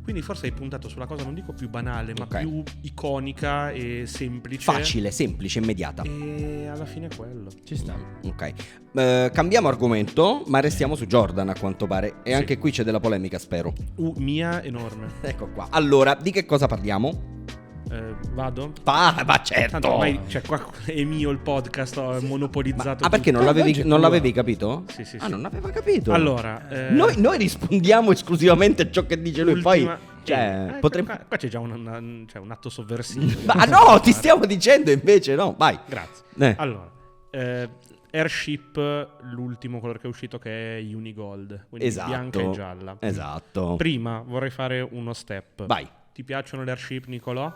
Quindi forse hai puntato sulla cosa, non dico più banale, ma Ok. più iconica e semplice. Facile, semplice, immediata. E alla fine è quello. Ci sta. Ok. Cambiamo argomento, ma restiamo su Jordan a quanto pare. E anche qui c'è della polemica, spero. Mia enorme. Ecco qua. Allora, di che cosa parliamo? Vado? Ma certo. Tanto ormai, cioè, qua è mio il podcast, ho monopolizzato. Perché non Oggi l'avevi, è non tua. l'avevi capito? Sì, sì, Ah, sì. non aveva capito. Allora, Noi rispondiamo esclusivamente a ciò che dice lui. Poi, cioè, potremmo. qua c'è già un atto sovversivo. Ma no, ti stiamo dicendo invece, no? Vai. Grazie. Allora, Airship, l'ultimo colore che è uscito, che è Unigold, quindi Esatto. bianca e gialla. Esatto. Prima vorrei fare uno step. Vai. Ti piacciono le Airship, Nicolò?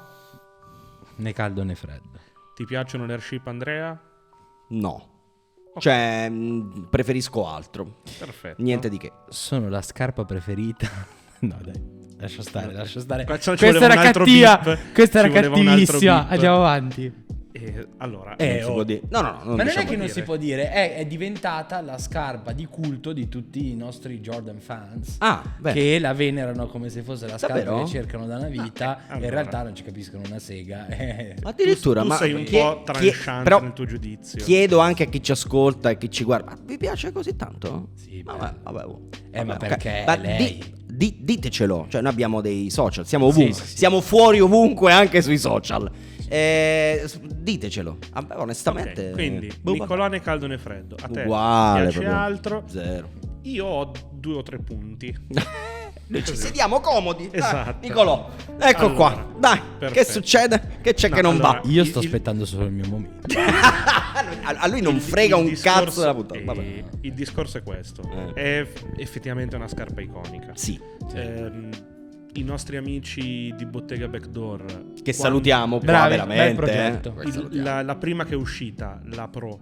Né caldo né freddo. Ti piacciono le Airship, Andrea? No. Cioè, preferisco altro. Perfetto. Niente di che. Sono la scarpa preferita. No, dai. Lascia stare. Qua ci Questa voleva era un altro cattiva. beep. Questa era Ci voleva un altro cattivissima. beep. Andiamo avanti. Allora, Non si può dire. No, Ma non è diciamo che non dire. si può dire, è diventata la scarpa di culto di tutti i nostri Jordan fans. Ah, beh. Che la venerano come se fosse la scarpa Davvero? che cercano da una vita. E in allora. realtà non ci capiscono una sega. Addirittura, tu ma sei un po' tranchant però nel tuo giudizio. Chiedo anche a chi ci ascolta e chi ci guarda. Ma vi piace così tanto? Sì, vabbè. ma perché Ma lei? ditecelo, cioè noi abbiamo dei social, siamo ovunque, sì. siamo fuori ovunque anche sui social. Ditecelo. Vabbè, onestamente. Ok, quindi Nicolò né caldo né freddo. A te Uguale, piace proprio. altro? Zero. Io ho 2 o 3 punti. Noi ci sediamo comodi. Dai, Esatto. Nicolò, ecco Allora, qua. Dai, perfetto. che succede? Che c'è No, che non allora, va? Io sto il- aspettando solo il mio momento. A lui non frega un cazzo della puttana. Vabbè. Il discorso è questo. È effettivamente una scarpa iconica. Sì. I nostri amici di Bottega Backdoor, Che quando- salutiamo qua Bravi, veramente. bel progetto. La prima che è uscita, la Pro,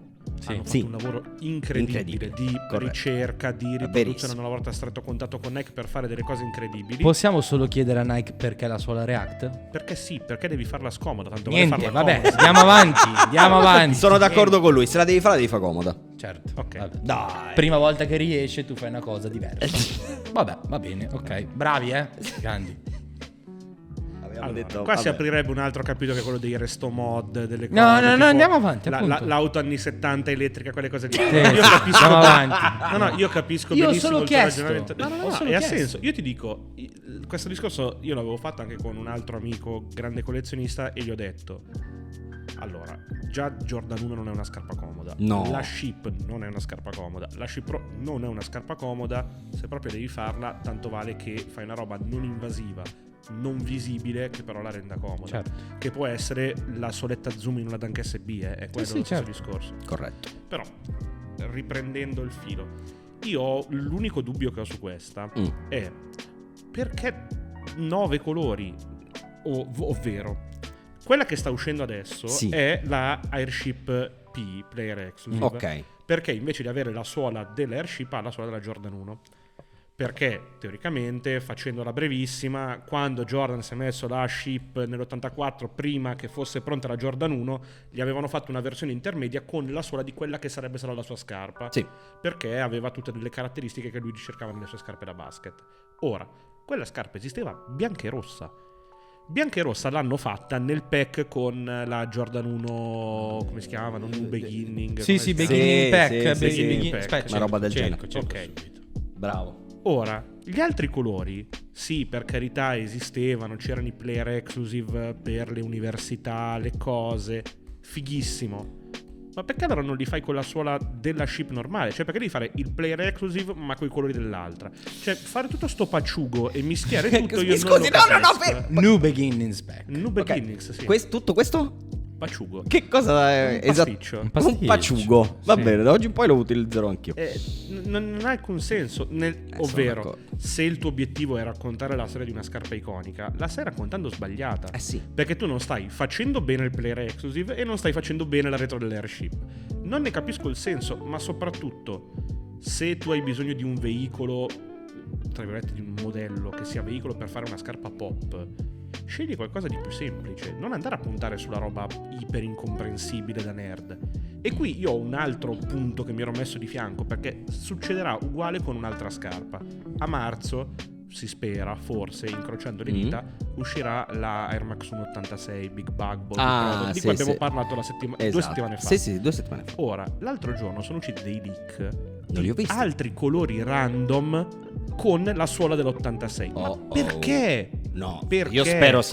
hanno fatto Sì. un lavoro incredibile, di Corretto. ricerca, di Verissimo. riproduzione. Hanno lavorato a stretto contatto con Nike per fare delle cose incredibili. Possiamo solo chiedere a Nike perché la suola React? Perché sì, perché devi farla scomoda, tanto Niente, vale farla vabbè, comoda. andiamo avanti, andiamo avanti. Sono d'accordo con lui. Se la devi fare, la devi fare comoda. Certo. Ok. Vabbè. Dai. Prima volta che riesce tu fai una cosa diversa. Vabbè, va bene, ok. Bravi, grandi. Abbiamo Allora, detto, qua si vabbè. aprirebbe un altro capitolo che è quello dei resto mod, delle cose. No, tipo andiamo avanti, appunto. l'auto anni 70 elettrica, quelle cose lì. Sì, Io capisco. andiamo avanti. No, io capisco Io ho benissimo solo il tuo chiesto. ragionamento. No, Ho solo ha chiesto. senso. Io ti dico, questo discorso io l'avevo fatto anche con un altro amico grande collezionista e gli ho detto: allora, già Jordan 1 non è una scarpa comoda. No. La Ship non è una scarpa comoda. La Ship Pro non è una scarpa comoda. Se proprio devi farla, tanto vale che fai una roba non invasiva, non visibile, che però la renda comoda. Certo. Che può essere la soletta zoom in una Dunk SB, è quello sì, lo stesso certo. discorso. Corretto. Però, riprendendo il filo, io ho l'unico dubbio che ho su questa è perché 9 colori, ovvero quella che sta uscendo adesso Sì. è la Airship P Player Exclusive. Ok. Perché invece di avere la suola dell'Airship ha la suola della Jordan 1. Perché teoricamente, facendola brevissima, quando Jordan si è messo la Ship nell'84, prima che fosse pronta la Jordan 1, gli avevano fatto una versione intermedia con la suola di quella che sarebbe stata la sua scarpa, Sì. perché aveva tutte delle caratteristiche che lui cercava nelle sue scarpe da basket. Ora, quella scarpa esisteva bianca e rossa. Bianca e rossa l'hanno fatta nel pack con la Jordan 1, come si chiamano? New Beginning. Sì, come sì, si chiama? beginning pack, sì, beginning sì. pack. Una Una roba del cerco genere. Ok. subito. Bravo. Ora, gli altri colori, sì, per carità esistevano, c'erano i player exclusive per le università, le cose, fighissimo. Ma perché allora non li fai con la suola della Ship normale? Cioè, perché devi fare il player exclusive ma con i colori dell'altra? Cioè, fare tutto sto pacciugo e mischiare tutto io Scusi, non lo no, capisco. New beginnings back. New Ok. Beginnings, sì. Tutto questo? Pacciugo. Che cosa è? Un pasticcio. Un Un pasticcio. paciugo. Va Sì. bene, da oggi in poi lo utilizzerò anch'io. Non ha alcun senso, sono ovvero d'accordo. se il tuo obiettivo è raccontare la storia di una scarpa iconica, la stai raccontando sbagliata. Sì. Perché tu non stai facendo bene il player exclusive e non stai facendo bene la retro dell'airship. Non ne capisco il senso, ma soprattutto se tu hai bisogno di un veicolo, tra virgolette di un modello che sia veicolo per fare una scarpa pop, scegli qualcosa di più semplice, non andare a puntare sulla roba iper incomprensibile da nerd. E qui io ho un altro punto che mi ero messo di fianco, perché succederà uguale con un'altra scarpa. A marzo, si spera, forse, incrociando le dita, uscirà la Air Max 186 Big Bug Body Product, di sì, cui abbiamo sì. parlato 2 Esatto. settimane fa. Sì, 2 settimane fa. Ora, l'altro giorno sono usciti dei leak Non li ho di visti. altri colori random con la suola dell'86. Ma Oh, perché? No, Perché?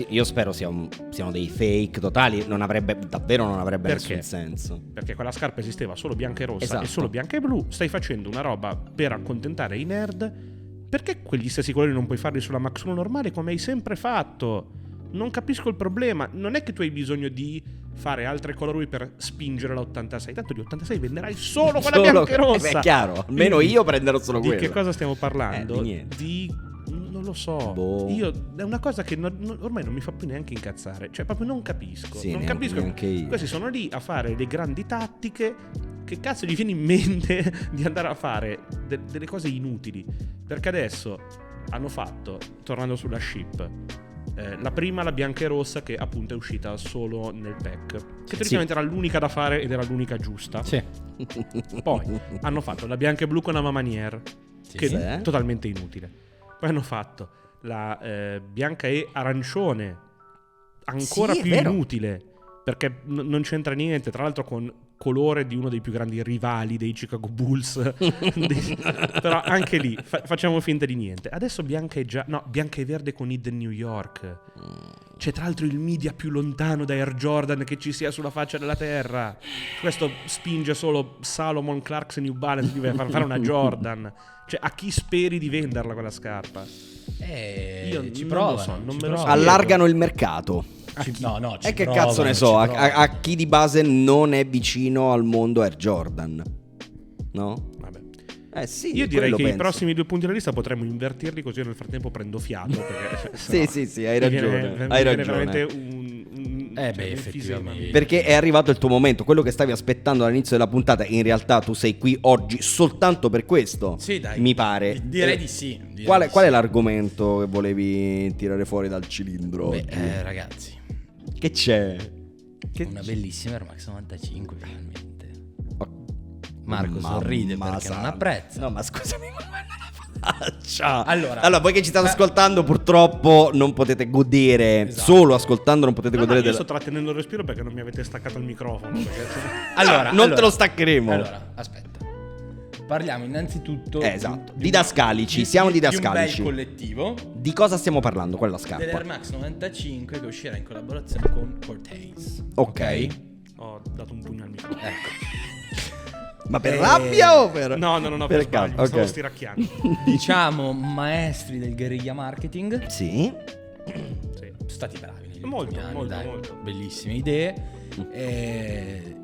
io spero siano dei fake totali. Davvero non avrebbe Perché? nessun senso. Perché quella scarpa esisteva solo bianca e rossa Esatto. e solo bianca e blu. Stai facendo una roba per accontentare i nerd. Perché quegli stessi colori non puoi farli sulla Max 1 normale come hai sempre fatto? Non capisco il problema. Non è che tu hai bisogno di fare altre colorway per spingere la 86. Tanto di 86 venderai solo quella bianca e rossa. È chiaro, almeno Quindi, io prenderò solo di quella. che cosa stiamo parlando? Di niente. Non lo so. Boh. Io è una cosa che ormai non mi fa più neanche incazzare. Cioè, proprio non capisco. Sì, non neanche- capisco. neanche io. Questi sono lì a fare le grandi tattiche. Che cazzo gli viene in mente di andare a fare delle cose inutili? Perché adesso hanno fatto, tornando sulla Ship, la prima, la bianca e rossa, che appunto è uscita solo nel pack, che teoricamente era l'unica da fare ed era l'unica giusta. Sì. Poi hanno fatto la bianca e blu con Ama Manière, che sì. è totalmente inutile. Poi hanno fatto la bianca e arancione, ancora Sì, è più vero. inutile, perché non c'entra niente, tra l'altro con colore di uno dei più grandi rivali dei Chicago Bulls. Però anche lì facciamo finta di niente. Adesso bianca e verde con Hidden New York. C'è tra l'altro il media più lontano da Air Jordan che ci sia sulla faccia della terra. Questo spinge solo Salomon, Clarks e New Balance di fare una Jordan. Cioè, a chi speri di venderla quella scarpa? Io ci non provano, lo so, non ci me lo provano. Allargano il mercato. No, ci E che provano, cazzo ne ci so, provano. a chi di base non è vicino al mondo Air Jordan. No? Vabbè. Sì, Io direi quello che i penso. prossimi 2 punti della lista potremmo invertirli, così io nel frattempo prendo fiato. Perché, Sì, hai ragione. Hai Viene ragione. veramente un effettivamente. Perché è arrivato il tuo momento, quello che stavi aspettando all'inizio della puntata. In realtà tu sei qui oggi soltanto per questo. Sì, dai. Mi pare. Direi di sì. Qual è l'argomento che volevi tirare fuori dal cilindro? oggi? Ragazzi, Che c'è? una bellissima Air Max 95 finalmente. Oh, Marco sorride mamma perché non santa. apprezza. No, ma scusami, ma guarda la faccia. Allora, voi che ci state ascoltando, purtroppo non potete godere. Esatto. Solo ascoltando non potete No, godere io sto trattenendo il respiro perché non mi avete staccato il microfono. allora, non te lo staccheremo. Allora, aspetta. Parliamo innanzitutto Esatto, didascalici, siamo didascalici. di un bel collettivo Di cosa stiamo parlando? Quella dell'Air scarpa. Max 95 che uscirà in collaborazione con Cortez. Ok. Ho dato un pugno al microfono. Ecco. Ma per rabbia o per... No, per caso, sbaglio, mi stavo ok. stiracchiando. Diciamo maestri del guerriglia marketing. Sì. Sì. Stati bravi negli Molto, ultimi anni, molto, dai. molto. Bellissime idee. E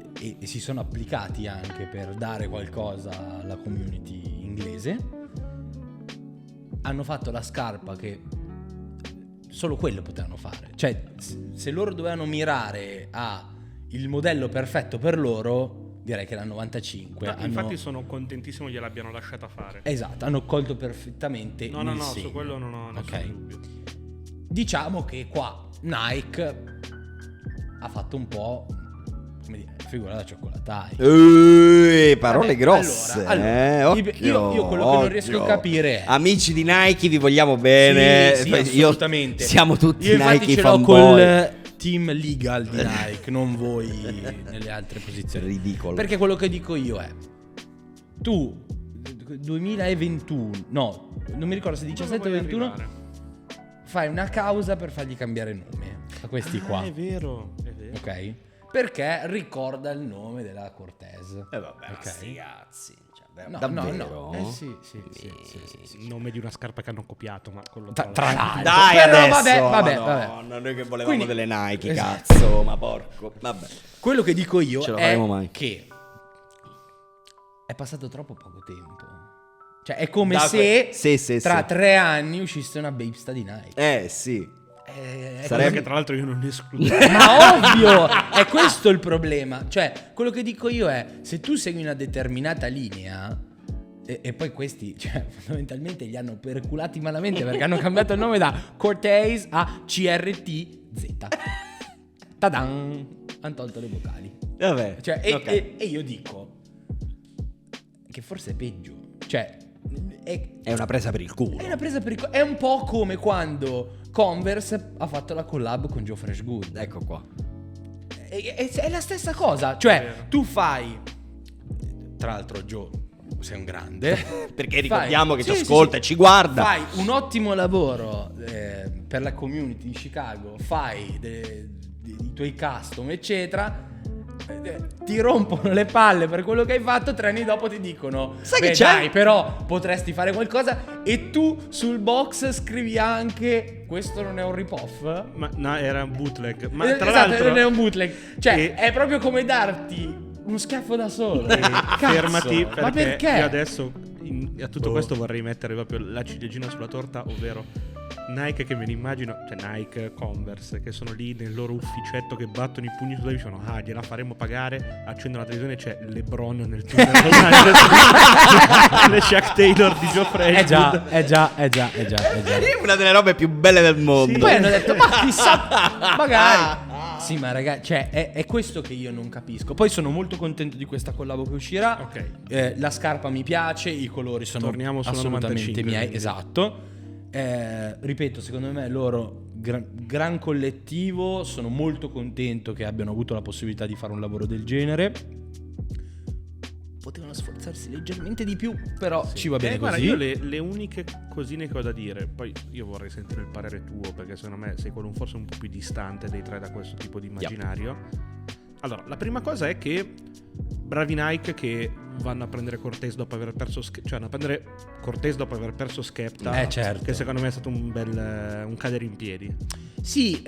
si sono applicati anche per dare qualcosa alla community inglese. Hanno fatto la scarpa che solo quello potevano fare. Cioè, se loro dovevano mirare a il modello perfetto per loro, direi che la 95 Infatti sono contentissimo gliel'abbiano lasciata fare. Esatto, hanno colto perfettamente No, il su segno. quello non ho nessun dubbio. Diciamo che qua Nike ha fatto un po', come dire, figura da cioccolatai. Parole Vabbè, grosse. allora, Occhio, io quello che non riesco a capire è... Amici di Nike, vi vogliamo bene. Sì, assolutamente. Siamo tutti io infatti Nike ce l'ho fanboy. col team legal di Nike, non voi nelle altre posizioni. Ridicolo. Perché quello che dico io è: tu 2021, no, non mi ricordo se 17 o 21, fai una causa per fargli cambiare nome a questi qua. È vero. Ok? Perché ricorda il nome della Cortez. Vabbè, ok? sti cazzi. Cioè, No, davvero? no. Sì. Il nome di una scarpa che hanno copiato, ma quello Tra l'altro. Dai, Però adesso. vabbè. Madonna, noi che volevamo Quindi- delle Nike, esatto. cazzo, ma porco. Vabbè. Quello che dico io Ce la è faremo mai. che è passato troppo poco tempo. Cioè è come Da se sì, tra sì. 3 anni uscisse una Babesta di Nike. Sì. È Sarebbe- che tra l'altro io non ne escludo. Ma ovvio, è questo il problema. Cioè, quello che dico io è: se tu segui una determinata linea e poi questi, cioè, fondamentalmente li hanno perculati malamente perché hanno cambiato il nome da Cortez a CRTZ. Tadan! Hanno tolto le vocali. Vabbè. Cioè, ok. e io dico che forse è peggio. Cioè, È una presa per il culo. è una presa per il è un po' come quando Converse ha fatto la collab con Joe Freshgood. Ecco qua. È la stessa cosa. Cioè, vero. tu fai. Tra l'altro, Joe, sei un grande. Perché ricordiamo che ci Sì, ascolta sì. e ci guarda. Fai un ottimo lavoro per la community di Chicago. Fai i tuoi custom, eccetera. Ti rompono le palle per quello che hai fatto. 3 anni dopo ti dicono: Sai beh, che c'è? dai, però potresti fare qualcosa. E tu sul box scrivi anche: questo non è un rip-off. Ma no, era un bootleg. Ma tra Esatto, l'altro non è un bootleg. Cioè, E- è proprio come darti uno schiaffo da solo. Cazzo, fermati, ma perché? io adesso a tutto questo vorrei mettere proprio la ciliegina sulla torta, ovvero Nike, che me ne immagino, cioè Nike, Converse, che sono lì nel loro ufficetto che battono i pugni sulla dicono: ah, gliela faremo pagare. Accendono la televisione, c'è LeBron nel tunnel le Shaq Taylor di Joe Freshgood. È già. È una delle robe più belle del mondo. Poi hanno detto: ma chissà, magari. Sì, ma ragazzi, cioè, è questo che io non capisco. Poi sono molto contento di questa collabo che uscirà. Ok. La scarpa mi piace, i colori sono Torniamo sulla assolutamente 95, miei. quindi. Esatto. Ripeto, secondo me loro gran collettivo. Sono molto contento che abbiano avuto la possibilità di fare un lavoro del genere. Potevano sforzarsi leggermente di più, però ci va bene Guarda, così. io le uniche cosine che ho da dire, poi io vorrei sentire il parere tuo, perché secondo me sei quello forse un po' più distante dei tre da questo tipo di immaginario. Allora, la prima cosa è che bravi Nike che vanno a prendere Cortez dopo aver perso vanno a prendere Cortez dopo aver perso Skepta, Certo. che secondo me è stato un bel un cadere in piedi. Sì,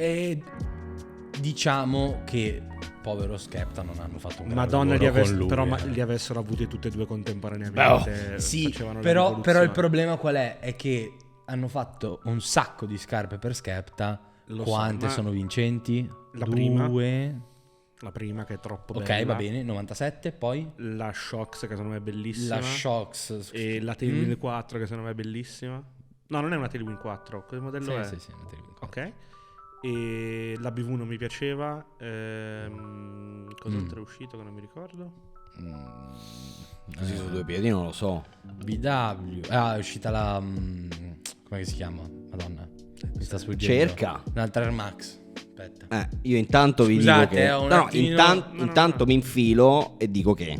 diciamo che povero Skepta non hanno fatto un gran Madonna, lavoro con lui, però li avessero avuti tutte e due contemporaneamente. Sì, facevano però il rivoluzione. problema qual è? È che hanno fatto un sacco di scarpe per Skepta. Lo so, Quante ma sono vincenti? la 2. La prima che è troppo Ok, bella. va bene, 97, poi La Shox che secondo me è bellissima. la Shox E la Tailwind 4 che secondo me è bellissima. No, non è una Tailwind 4. Che modello è? Sì, una Tailwind 4. Ok. E la BV non mi piaceva. Cos'altro è uscito che non mi ricordo? Così su due piedi non lo so. BW. Ah, è uscita la come si chiama? Madonna. Mi sta sfuggendo. Cerca. Un'altra Air Max. Aspetta. Io intanto vi Scusate, dico che ho un no, attimino- intanto mi infilo e dico che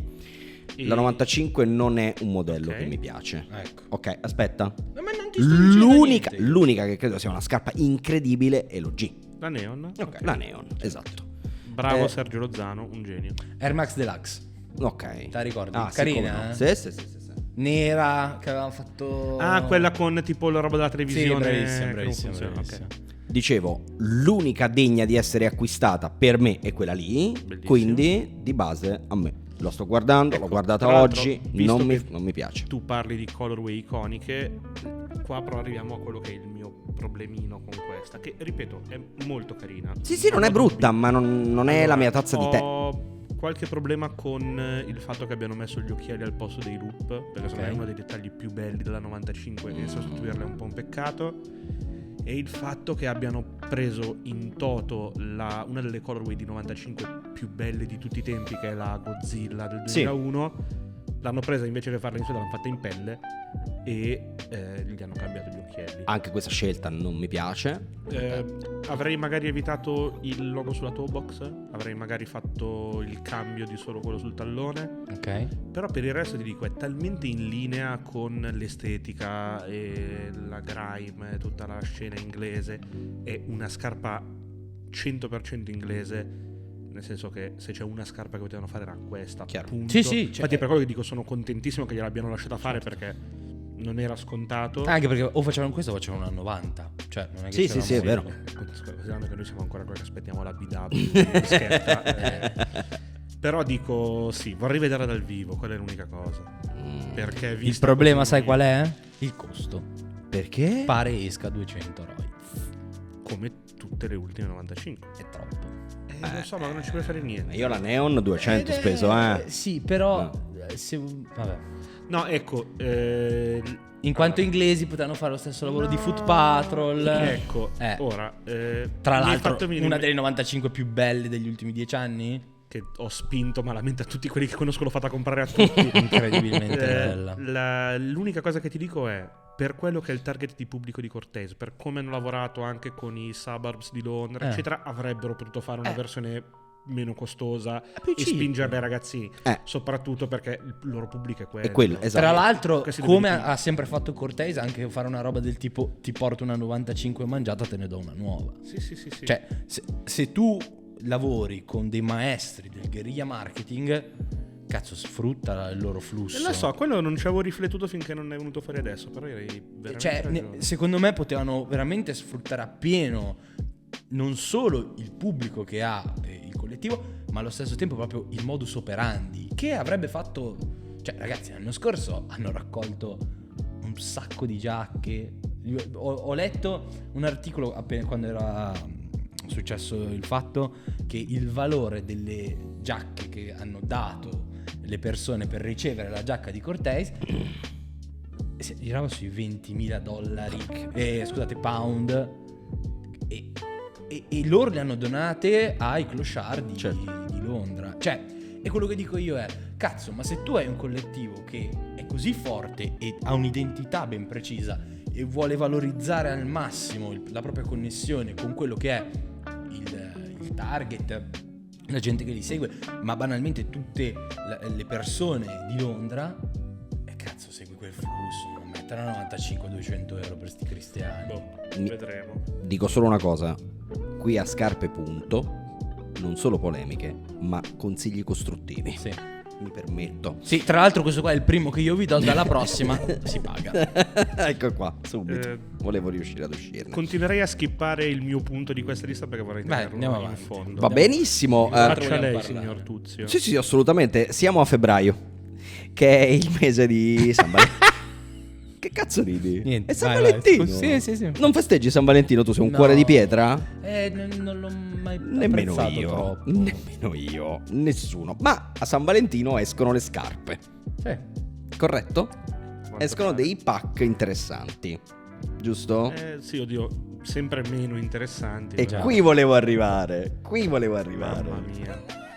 la 95 non è un modello Ok. che mi piace. Ecco. Ok, aspetta. Ma non ti sto dicendo niente. L'unica che credo sia una scarpa incredibile è l'OG. La Neon. Ok, la Neon, esatto. Bravo Sergio Lozano, un genio. Air Max Deluxe. Ok. Te la ricordi? Ah, Carina, sì, sì, sì, sì. Nera, che avevamo fatto... Ah, quella con tipo la roba della Sì, televisione. bravissima, che non bravissima, funziona, bravissima. ok. Dicevo, l'unica degna di essere acquistata per me è quella lì. Bellissimo. Quindi, di base, a me. Lo sto guardando, Ecco, l'ho guardata tra l'altro, oggi, visto non che mi piace. Tu parli di colorway iconiche, qua però arriviamo a quello che è il mio problemino con questa, che ripeto è molto carina. Sì, non è brutta, ma non è la mia tazza di tè. Ho qualche problema con il fatto che abbiano messo gli occhiali al posto dei loop, perché secondo me è uno dei dettagli più belli della 95 e sostituirla è un po' un peccato. E il fatto che abbiano preso in toto una delle colorway di 95 più belle di tutti i tempi, che è la Godzilla del 2001, l'hanno presa invece che farla in soda, l'hanno fatta in pelle e gli hanno cambiato gli occhiali. Anche questa scelta non mi piace. Avrei magari evitato il logo sulla toe box, avrei magari fatto il cambio di solo quello sul tallone. Ok. Però per il resto ti dico, è talmente in linea con l'estetica e la grime, tutta la scena inglese. È una scarpa 100% inglese, nel senso che se c'è una scarpa che potevano fare era questa. Chiaro. Punto. Sì, Infatti è per quello che dico, sono contentissimo che gliel'abbiano lasciata fare, perché non era scontato. Anche perché o facevano questo o facevano una 90. Cioè, non è che Sì, è vero. Considerando che noi siamo ancora quelli che aspettiamo la BW però dico sì, vorrei vederla dal vivo, quella è l'unica cosa. Perché Il vista problema, così, sai qual è? Il costo. Perché? Pare esca 200 ROI. come tutte le ultime 95. È troppo. Non so, ma non ci puoi fare niente. Io la Neon 200 speso, Sì, però vabbè. No, ecco, In quanto inglesi potevano fare lo stesso lavoro di Foot Patrol. Ecco, ora Tra mi hai l'altro fatto venire una in delle 95 più belle degli ultimi 10 anni. che ho spinto malamente a tutti quelli che conosco, l'ho fatta comprare a tutti. Incredibilmente bella. L'unica cosa che ti dico è, per quello che è il target di pubblico di Cortez, per come hanno lavorato anche con i suburbs di Londra, eccetera, avrebbero potuto fare una versione meno costosa più e cheap. spingerla ai ragazzini, soprattutto perché il loro pubblico è quello. È quello, esatto. Tra l'altro, Questi come due ha sempre fatto Cortez, anche fare una roba del tipo ti porto una 95 mangiata, te ne do una nuova. Sì. Cioè, se tu lavori con dei maestri del guerriglia marketing, cazzo, sfrutta il loro flusso. Lo so, quello non ci avevo riflettuto finché non è venuto fuori adesso, però eri veramente Cioè, ragione. secondo me potevano veramente sfruttare appieno non solo il pubblico che ha il collettivo, ma allo stesso tempo proprio il modus operandi, che avrebbe fatto. Cioè, ragazzi, l'anno scorso hanno raccolto un sacco di giacche. Ho letto un articolo appena quando era successo il fatto che il valore delle giacche che hanno dato le persone per ricevere la giacca di Cortez si girava sui $20.000, scusate, pound, e loro le hanno donate ai clochard di Londra. Cioè, e quello che dico io è, cazzo, ma se tu hai un collettivo che è così forte e ha un'identità ben precisa e vuole valorizzare al massimo la propria connessione con quello che è il target, la gente che li segue, ma banalmente tutte le persone di Londra, e cazzo, segui quel flusso, non mettere 95-200 euro per sti cristiani. Vedremo. Dico solo una cosa, qui a Scarpe Punto, non solo polemiche, ma consigli costruttivi. Sì. Mi permetto. Sì, tra l'altro questo qua è il primo che io vi do, dalla prossima si paga. Ecco qua, subito. Volevo riuscire ad uscirne. Continuerei a skippare il mio punto di questa lista perché vorrei tenerlo andiamo in avanti. fondo. Va benissimo. Faccia vogliamo lei, parlare? signor Tuzio. Sì, assolutamente. Siamo a febbraio, che è il mese di San Valentino. Che cazzo ridi? Niente, È San vai. Valentino. Sì. Non festeggi San Valentino? Tu sei un No. cuore di pietra? Non l'ho mai Nemmeno apprezzato io. troppo. Nemmeno io. Nessuno. Ma a San Valentino escono le scarpe. Sì. Corretto? Quanto Escono pare. dei pack interessanti. Giusto? Sì, oddio, sempre meno interessanti. E però- qui volevo arrivare. Mamma mia.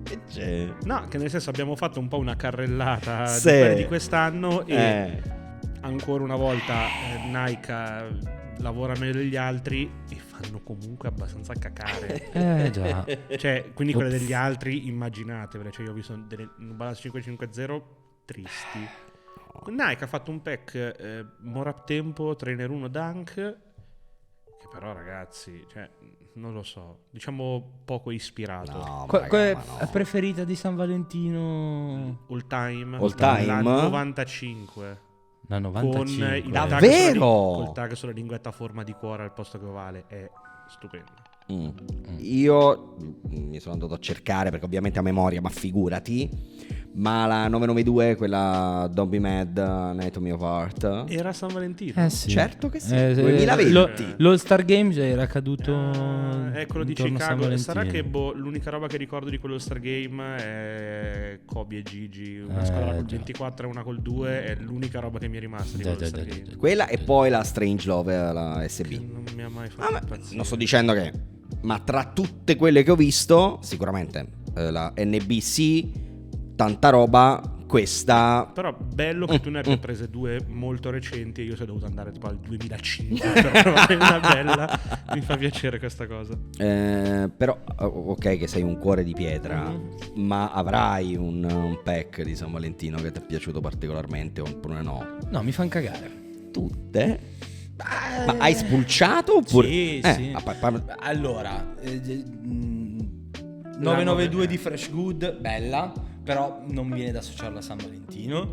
Che c'è? No, che nel senso abbiamo fatto un po' una carrellata Sì. di quelle di quest'anno e Eh. ancora una volta Nike lavora meglio degli altri e fanno comunque abbastanza cacare. Già. Cioè, quindi quelle degli altri immaginatevele, cioè io ho visto delle New Balance 550 tristi. Nike ha fatto un pack More Up Tempo Trainer 1 Dunk che però ragazzi, cioè non lo so, diciamo poco ispirato. No, Qual è ma la preferita di San Valentino? All time, All time? la 95 La con 95. il Davvero? col tag sulla linguetta a forma di cuore al posto che ovale, è stupendo. Io mi sono andato a cercare perché ovviamente a memoria, ma figurati, Ma la 992, quella Don't Be Mad, Anatomy of Art, Era San Valentino. Sì. certo che sì, 2020. L'All-Star Game era caduto Quello di intorno a San Chicago. Valentino. Sarà che l'unica roba che ricordo di quello Star Game è Kobe e Gigi, una squadra col già. 24 e una col 2, è l'unica roba che mi è rimasta di Già, quello già, Star già, Game. Quella e poi la Strange Love, la SB. Che non mi ha mai fatto impazzire. Non sto dicendo che, ma tra tutte quelle che ho visto, sicuramente la NBC, tanta roba, questa. Però bello che tu ne abbia prese due molto recenti e io sono dovuto andare tipo al 2005 per trovare una bella. Mi fa piacere questa cosa. Però, ok, che sei un cuore di pietra, ma avrai un pack di San Valentino che ti è piaciuto particolarmente oppure no? No, mi fan cagare. Tutte? Ma hai spulciato oppure? Sì, sì. Allora, 992 di Fresh Good, bella, però non mi viene da associarla a San Valentino.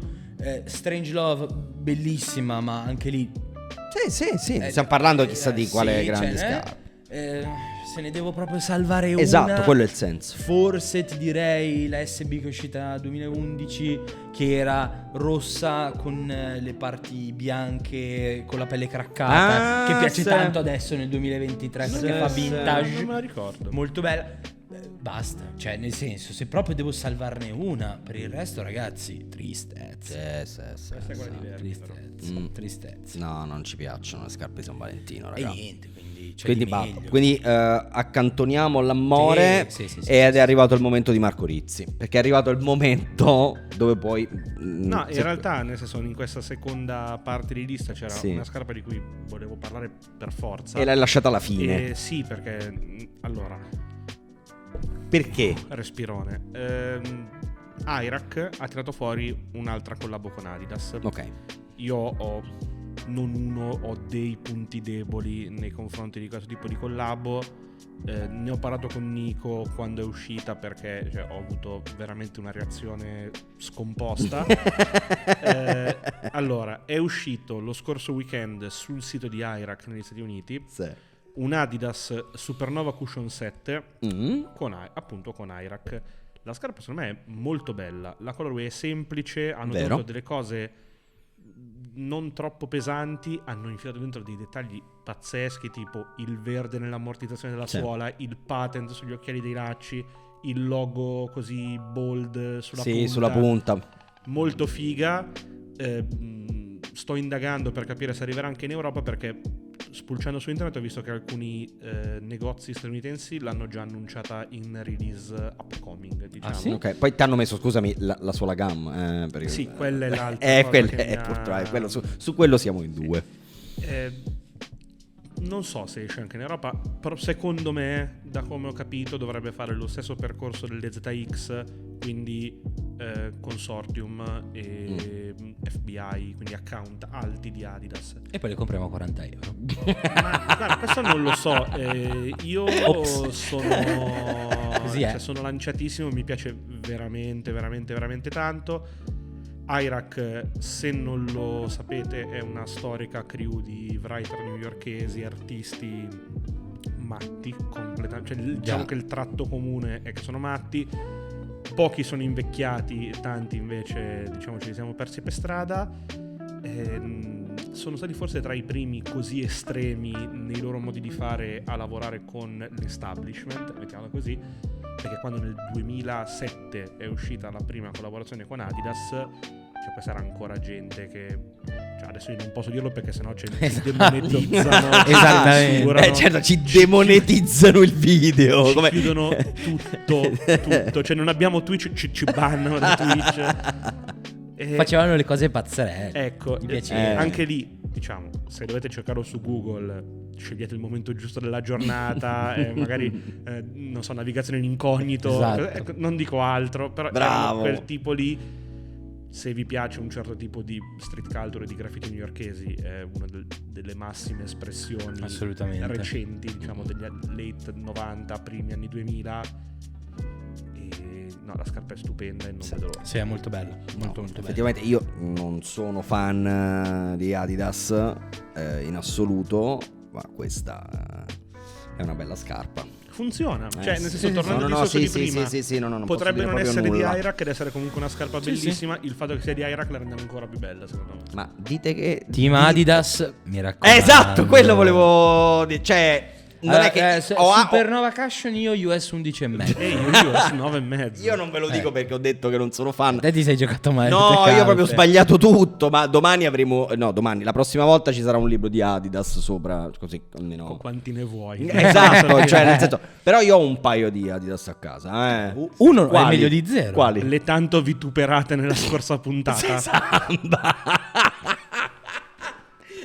Strange Love, bellissima, ma anche lì Sì, stiamo parlando chissà di quale sì, grande ce n'è. scarpa. Se ne devo proprio salvare una. Esatto, quello è il senso. Forse ti direi la SB che è uscita nel 2011, che era rossa con le parti bianche, con la pelle craccata, che piace sì. tanto adesso nel 2023 perché fa sì. vintage. Non me la ricordo. Molto bella. Basta, cioè nel senso, se proprio devo salvarne una, per il resto ragazzi, tristezza. Questa è quella di Verdi, però. Tristezza. No, non ci piacciono le scarpe di San Valentino, E ragazzi. niente, quindi c'è Quindi, di va. meglio. Quindi accantoniamo l'amore Sì, ed è arrivato il momento di Marco Rizzi, perché è arrivato il momento dove poi No, in realtà, nel senso, in questa seconda parte di lista c'era Sì. una scarpa di cui volevo parlare per forza. e l'hai lasciata alla fine. Sì, perché allora, Perché? respirone. Irak ha tirato fuori un'altra collabo con Adidas. Ok. Io ho dei punti deboli nei confronti di questo tipo di collabo. Ne ho parlato con Nico quando è uscita, perché ho avuto veramente una reazione scomposta. Allora, è uscito lo scorso weekend sul sito di Irak negli Stati Uniti Sì. un Adidas Supernova Cushion 7 appunto con Irak. La scarpa secondo me è molto bella, la colorway è semplice, hanno Vero. detto delle cose non troppo pesanti, hanno infilato dentro dei dettagli pazzeschi, tipo il verde nell'ammortizzazione della Sì. suola, il patent sugli occhiali dei lacci, il logo così bold sulla Sì, punta. sulla punta. Molto figa. Sto indagando per capire se arriverà anche in Europa, perché spulciando su internet ho visto che alcuni negozi statunitensi l'hanno già annunciata in release upcoming, diciamo. Ah, sì? Ok, poi ti hanno messo, scusami, la suola gam. Perché, Sì, quella è l'altra cosa quella che mi ha- purtroppo, quello, su quello siamo in due. Non so se esce anche in Europa, però secondo me, da come ho capito, dovrebbe fare lo stesso percorso delle ZX, quindi consortium e FBI, quindi account alti di Adidas. E poi le compriamo a 40 euro. Ma guarda, questo non lo so. Io Ops. Così è. sono lanciatissimo, mi piace veramente, veramente, veramente tanto. Irak, se non lo sapete, è una storica crew di writer newyorkesi, artisti matti, completamente. Cioè, diciamo che il tratto comune è che sono matti. Pochi sono invecchiati, tanti invece, diciamo, ce li siamo persi per strada. Sono stati forse tra i primi così estremi nei loro modi di fare a lavorare con l'establishment, mettiamola così, perché quando nel 2007 è uscita la prima collaborazione con Adidas, cioè questa era ancora gente che, cioè adesso io non posso dirlo perché sennò ci demonetizzano, Esattamente. Certo, ci demonetizzano il video. ci chiudono tutto, cioè non abbiamo Twitch, ci bannano da Twitch. Facevano le cose pazzerelle. Ecco, Mi piaceva. anche lì, diciamo, se dovete cercarlo su Google, scegliete il momento giusto della giornata, magari, non so, navigazione in incognito, Esatto. ecco, non dico altro, però Bravo. quel tipo lì, se vi piace un certo tipo di street culture e di graffiti newyorkesi, è una delle massime espressioni Assolutamente. recenti, diciamo, degli late 90, primi anni 2000. No, la scarpa è stupenda e non vedo l'ora. Sì, è molto bella. Molto, molto bella. Effettivamente io non sono fan di Adidas in assoluto, ma questa è una bella scarpa. funziona. Cioè, nel senso, sì, tornando al no, discorso sì, di prima, sì, no, non posso potrebbe dire non proprio essere nulla. di Irak ed essere comunque una scarpa bellissima. Il fatto che sia di Irak la rende ancora più bella, secondo me. Ma dite che Team Adidas, mi raccomando. Esatto, quello volevo dire. Cioè, non è che Supernova Cushion io US 11,5. E io US 9,5. io non ve lo dico perché ho detto che non sono fan. Te ti sei giocato male. No, tutte io carte. proprio ho sbagliato tutto. Ma domani avremo. No, domani, la prossima volta ci sarà un libro di Adidas sopra. Così almeno. Quanti ne vuoi? Esatto, cioè nel senso. Però io ho un paio di Adidas a casa. Uno Quali? è meglio di zero. Quali? Le tanto vituperate nella scorsa puntata. Samba.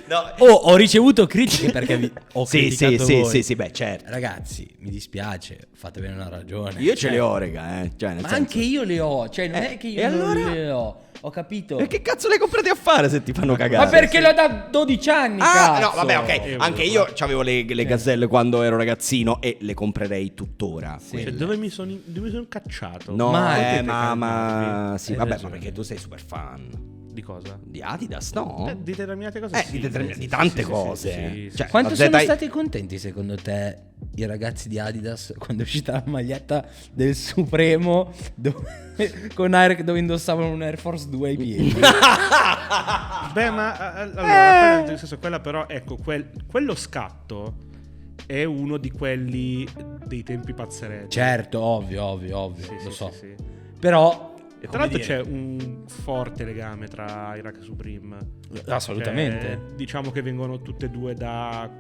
No. Ho ricevuto critiche perché ho Sì, criticato voi. sì, beh, certo. Ragazzi, mi dispiace, fatevene una ragione. Io ce le ho, raga, Cioè, nel Ma senso. anche io le ho, cioè non è che io e non allora? le ho. Ho capito. E che cazzo le comprate a fare se ti fanno cagare? Ma perché l'ho da 12 anni, cazzo. No, vabbè, ok. Anche io avevo le gazzelle quando ero ragazzino e le comprerei tuttora. Sì. Cioè, dove mi sono cacciato? No, Ma- ma sì, Hai vabbè, ragione. ma perché tu sei super fan Di cosa? di Adidas, no? Di determinate cose. sì. Di tante Sì, cose. sì, sì, Cioè, Quanto la sono ZI stati contenti secondo te i ragazzi di Adidas quando è uscita la maglietta del Supremo con Air, dove indossavano un Air Force 2 ai piedi? Beh, ma allora, nel senso, quella però, ecco, quello scatto è uno di quelli dei tempi pazzerelli. Certo, ovvio, Sì, lo sì, so. sì, sì. Però E tra l'altro c'è un forte legame tra Irak e Supreme. assolutamente. Cioè, diciamo che vengono tutte e due da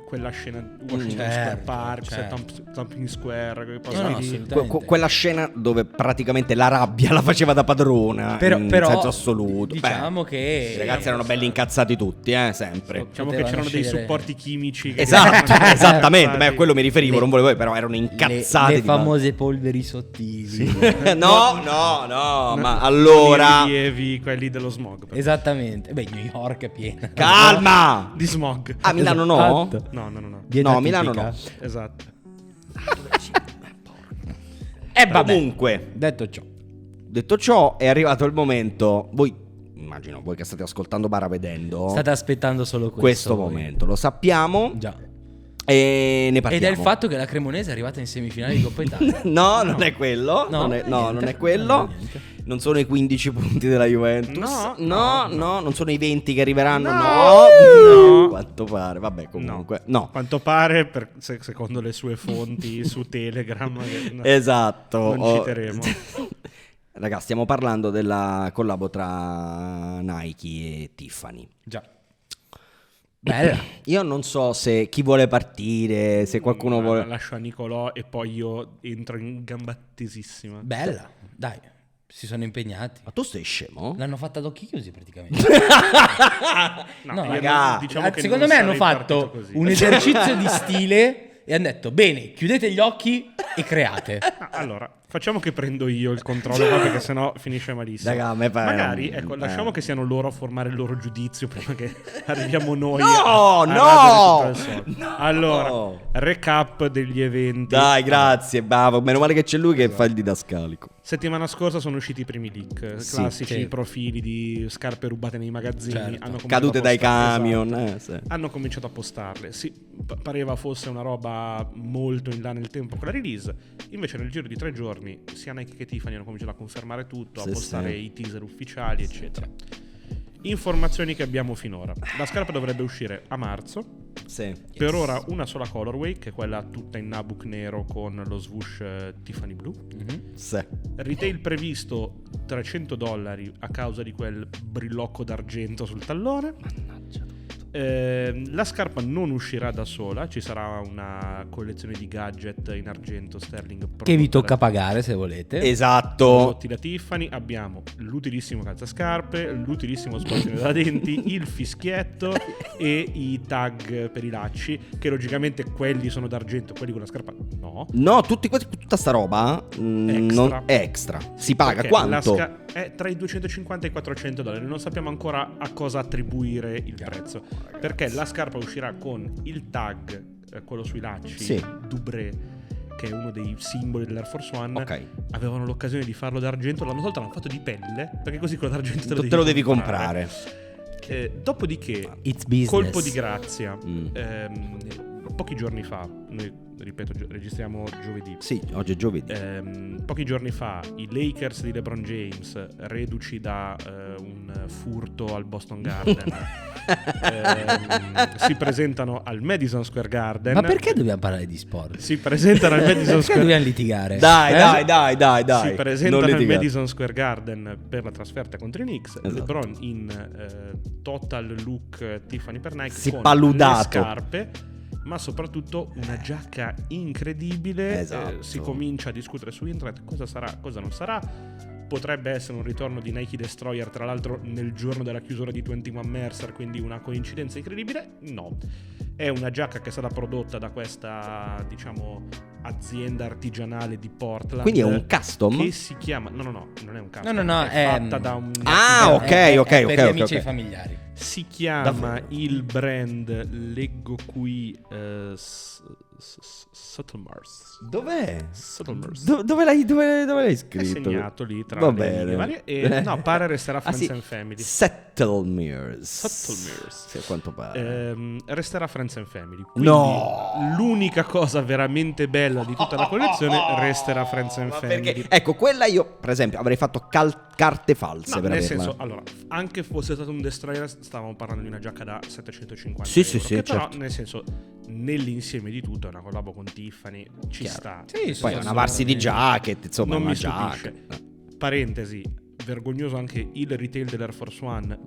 quella scena Washington Square certo, Park, certo. Tompkins Square, quei posti No, no, lì. assolutamente. quella scena dove praticamente la rabbia la faceva da padrona Però in senso assoluto. diciamo Beh, che i ragazzi erano belli incazzati tutti, sempre. Diciamo che potevano c'erano dei scegliere- supporti chimici che Esatto, erano esattamente. incazzati. Beh, a quello mi riferivo, Le- non volevo, però erano incazzati. le di base. famose polveri sottili. No, ma allora. I rilievi, quelli dello smog. però. Esattamente. Beh, New York è piena. Calma! Di smog. A Milano no? Esatto. No. Dieta No, Milano tipica. no. Esatto. E vabbè. Comunque, detto ciò, è arrivato il momento. Voi, immagino, voi che state ascoltando Bara vedendo State aspettando solo questo voi. momento, lo sappiamo Già. e ne parliamo. Ed è il fatto che la Cremonese è arrivata in semifinale di Coppa Italia. No, non è quello. No, non è niente. quello. Niente. Non sono i 15 punti della Juventus. No. Non sono i 20 che arriveranno. No. No. Quanto pare. Vabbè, comunque. No. A quanto pare, secondo le sue fonti su Telegram, che Esatto. non citeremo. Ragazzi, stiamo parlando della collabo tra Nike e Tiffany. Già. Bella. Io non so se chi vuole partire, se qualcuno vuole. Lascio a Nicolò e poi io entro in gambattesissima. Bella. Dai. Si sono impegnati. Ma tu sei scemo? L'hanno fatta ad occhi chiusi praticamente. No, No, io raga. diciamo che Secondo non me hanno sarei fatto partito così. un esercizio di stile e hanno detto bene, chiudete gli occhi e create. Allora, facciamo che prendo io il controllo qua, perché sennò finisce malissimo. Raga, a me pare- Magari, ecco, lasciamo che siano loro a formare il loro giudizio prima che arriviamo noi No, a no! radere tutto il soldo. No! Allora, recap degli eventi. Dai, grazie, bravo. Meno male che c'è lui che fa il didascalico. Settimana scorsa sono usciti i primi leak, Sì, classici sì. profili di scarpe rubate nei magazzini. Certo. Hanno cominciato Cadute a dai postare- camion. esatto. Sì. Hanno cominciato a postarle. Sì, pareva fosse una roba molto in là nel tempo con la release. Invece nel giro di 3 giorni sia Nike che Tiffany hanno cominciato a confermare tutto, Sì, a postare sì. i teaser ufficiali, eccetera. Informazioni che abbiamo finora. La scarpa dovrebbe uscire a marzo. Sì. Per ora una sola colorway, che è quella tutta in nabuk nero con lo swoosh Tiffany blu. Sì. Retail previsto $300 a causa di quel brillocco d'argento sul tallone. La scarpa non uscirà da sola, ci sarà una collezione di gadget in argento sterling Che vi prodotta tocca da- pagare se volete. Esatto. prodotti da Tiffany. Abbiamo l'utilissimo calzascarpe, l'utilissimo sbottino da denti, il fischietto e i tag per i lacci, che logicamente quelli sono d'argento, quelli con la scarpa no. No, tutta sta roba non è extra. Si paga Perché quanto? è tra i $250 e i $400. Non sappiamo ancora a cosa attribuire il prezzo. Perché la scarpa uscirà con il tag, quello sui lacci, Sì. Dubré, che è uno dei simboli dell'Air Force One. Ok. Avevano l'occasione di farlo d'argento, l'anno scorso l'hanno fatto di pelle, perché così quello d'argento Te lo devi comprare. Dopodiché, It's business. colpo di grazia. pochi giorni fa, noi ripeto registriamo giovedì. Sì, oggi è giovedì. Pochi giorni fa i Lakers di LeBron James, reduci da un furto al Boston Garden, si presentano al Madison Square Garden. Ma perché dobbiamo parlare di sport? Si presentano al Madison Perché Square dobbiamo litigare? Dai. Si presentano al Madison Square Garden per la trasferta contro i Knicks. Esatto. LeBron in total look Tiffany per Nike, Si con paludato. le scarpe, ma soprattutto una giacca incredibile. Esatto. Si comincia a discutere su internet cosa sarà, cosa non sarà. Potrebbe essere un ritorno di Nike Destroyer, tra l'altro nel giorno della chiusura di 21 Mercer, quindi una coincidenza incredibile. No, è una giacca che sarà prodotta da questa, diciamo, azienda artigianale di Portland. Quindi è un custom? Che si chiama... No, non è un custom. No, è fatta da un... Ah, ok. Per gli amici ok. e familiari. Si chiama Davvero? il brand, leggo qui, Subtlemars. Dov'è? Subtlemars. Dove l'hai È scritto? segnato lì tra Va le bene. linee varie. E, no, pare resterà Friends sì. and Family. Settlemers. Subtlemars. Sì, a quanto pare. Resterà Friends and Family. Quindi No! l'unica cosa veramente bella di tutta la collezione resterà Friends and Ma Family. perché? Ecco, quella io, per esempio, avrei fatto carte false No, per nel averla. senso, allora, anche fosse stato un Destroyer, stavamo parlando di una giacca da 750 Sì, euro, sì, sì, che però, certo. nel senso, nell'insieme di tutto è una collabo con Tiffany, ci sta. Sì, Poi è una varsity jacket, insomma, non una mi giacca. stupisce. Parentesi, vergognoso anche il retail dell'Air Force One.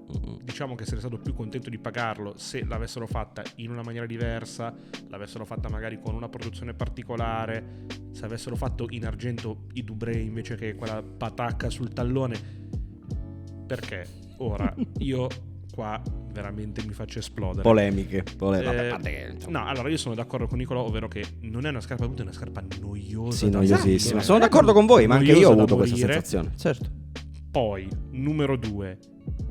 Diciamo che sarei stato più contento di pagarlo se l'avessero fatta in una maniera diversa, l'avessero fatta magari con una produzione particolare, se avessero fatto in argento i Dubré invece che quella patacca sul tallone. Perché ora io qua veramente mi faccio esplodere. Polemiche. Vabbè, a parte che, insomma. No, allora io sono d'accordo con Nicolò, ovvero che non è una scarpa brutta, è una scarpa noiosa. Sì, da noiosissima. morire. Sono d'accordo con voi, ma anche io Noiosa ho da avuto questa morire. sensazione. Certo. Poi, numero 2.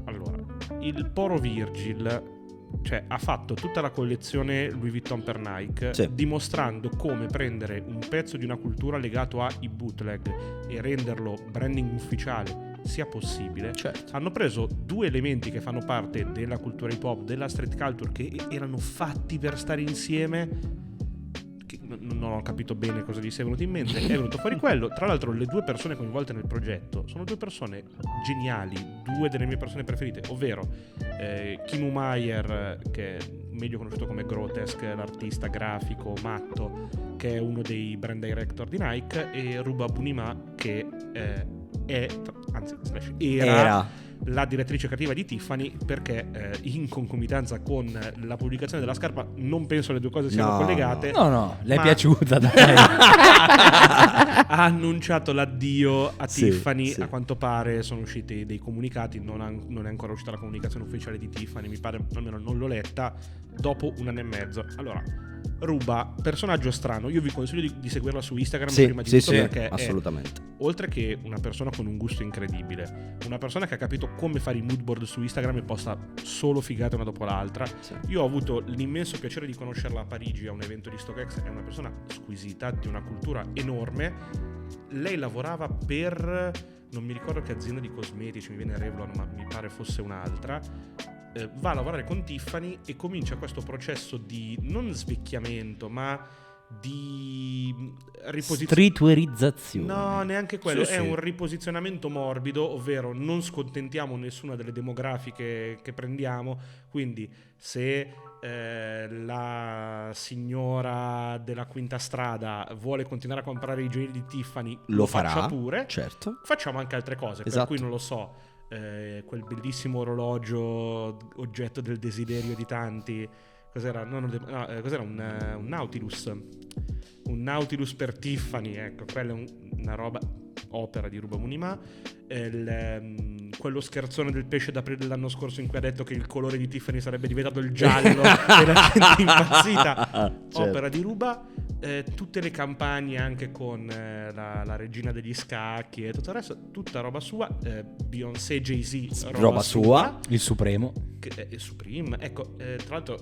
Allora, il Poro Virgil, cioè, ha fatto tutta la collezione Louis Vuitton per Nike, Sì. dimostrando come prendere un pezzo di una cultura legato ai bootleg e renderlo branding ufficiale sia possibile. Certo. Hanno preso due elementi che fanno parte della cultura hip hop, della street culture, che erano fatti per stare insieme. Che non ho capito bene cosa gli sia venuto in mente. È venuto fuori quello. Tra l'altro, le due persone coinvolte nel progetto sono due persone geniali, due delle mie persone preferite, ovvero Kimo Mayer, che è meglio conosciuto come Grotesque, l'artista grafico matto, che è uno dei brand director di Nike, e Ruba Bunima, che era la direttrice creativa di Tiffany, perché in concomitanza con la pubblicazione della scarpa non penso le due cose siano collegate. No, le è ma piaciuta, dai. ha annunciato l'addio a Sì, Tiffany. sì. A quanto pare sono usciti dei comunicati, non è ancora uscita la comunicazione ufficiale di Tiffany, mi pare, almeno non l'ho letta, dopo 1 anno e mezzo. Allora, Ruba, personaggio strano, io vi consiglio di seguirla su Instagram prima di tutto, perché assolutamente. oltre che una persona con un gusto incredibile, una persona che ha capito come fare i moodboard su Instagram e posta solo figate una dopo l'altra. Sì. Io ho avuto l'immenso piacere di conoscerla a Parigi a un evento di StockX. È una persona squisita, di una cultura enorme. Lei lavorava per, non mi ricordo che azienda di cosmetici, mi viene Revlon, ma mi pare fosse un'altra. Va a lavorare con Tiffany e comincia questo processo di non svecchiamento, ma di Streetwearizzazione. No, neanche quello. Sì, è sì. un riposizionamento morbido, ovvero non scontentiamo nessuna delle demografiche che prendiamo. Quindi se la signora della Quinta Strada vuole continuare a comprare i gioielli di Tiffany, Lo faccia farà pure. certo. Facciamo anche altre cose, Esatto. per cui non lo so, quel bellissimo orologio oggetto del desiderio di tanti. Cos'era? Cos'era un Nautilus. Un Nautilus per Tiffany, ecco, quella è una roba, opera di Ruba Bunima. Quello scherzone del pesce d'aprile dell'anno scorso in cui ha detto che il colore di Tiffany sarebbe diventato il giallo e la gente impazzita, Certo. opera di Ruba. Tutte le campagne anche con la regina degli scacchi e tutto il resto, tutta roba sua. Beyoncé, Jay-Z, Roba sua. Il Supremo. Supreme, ecco, tra l'altro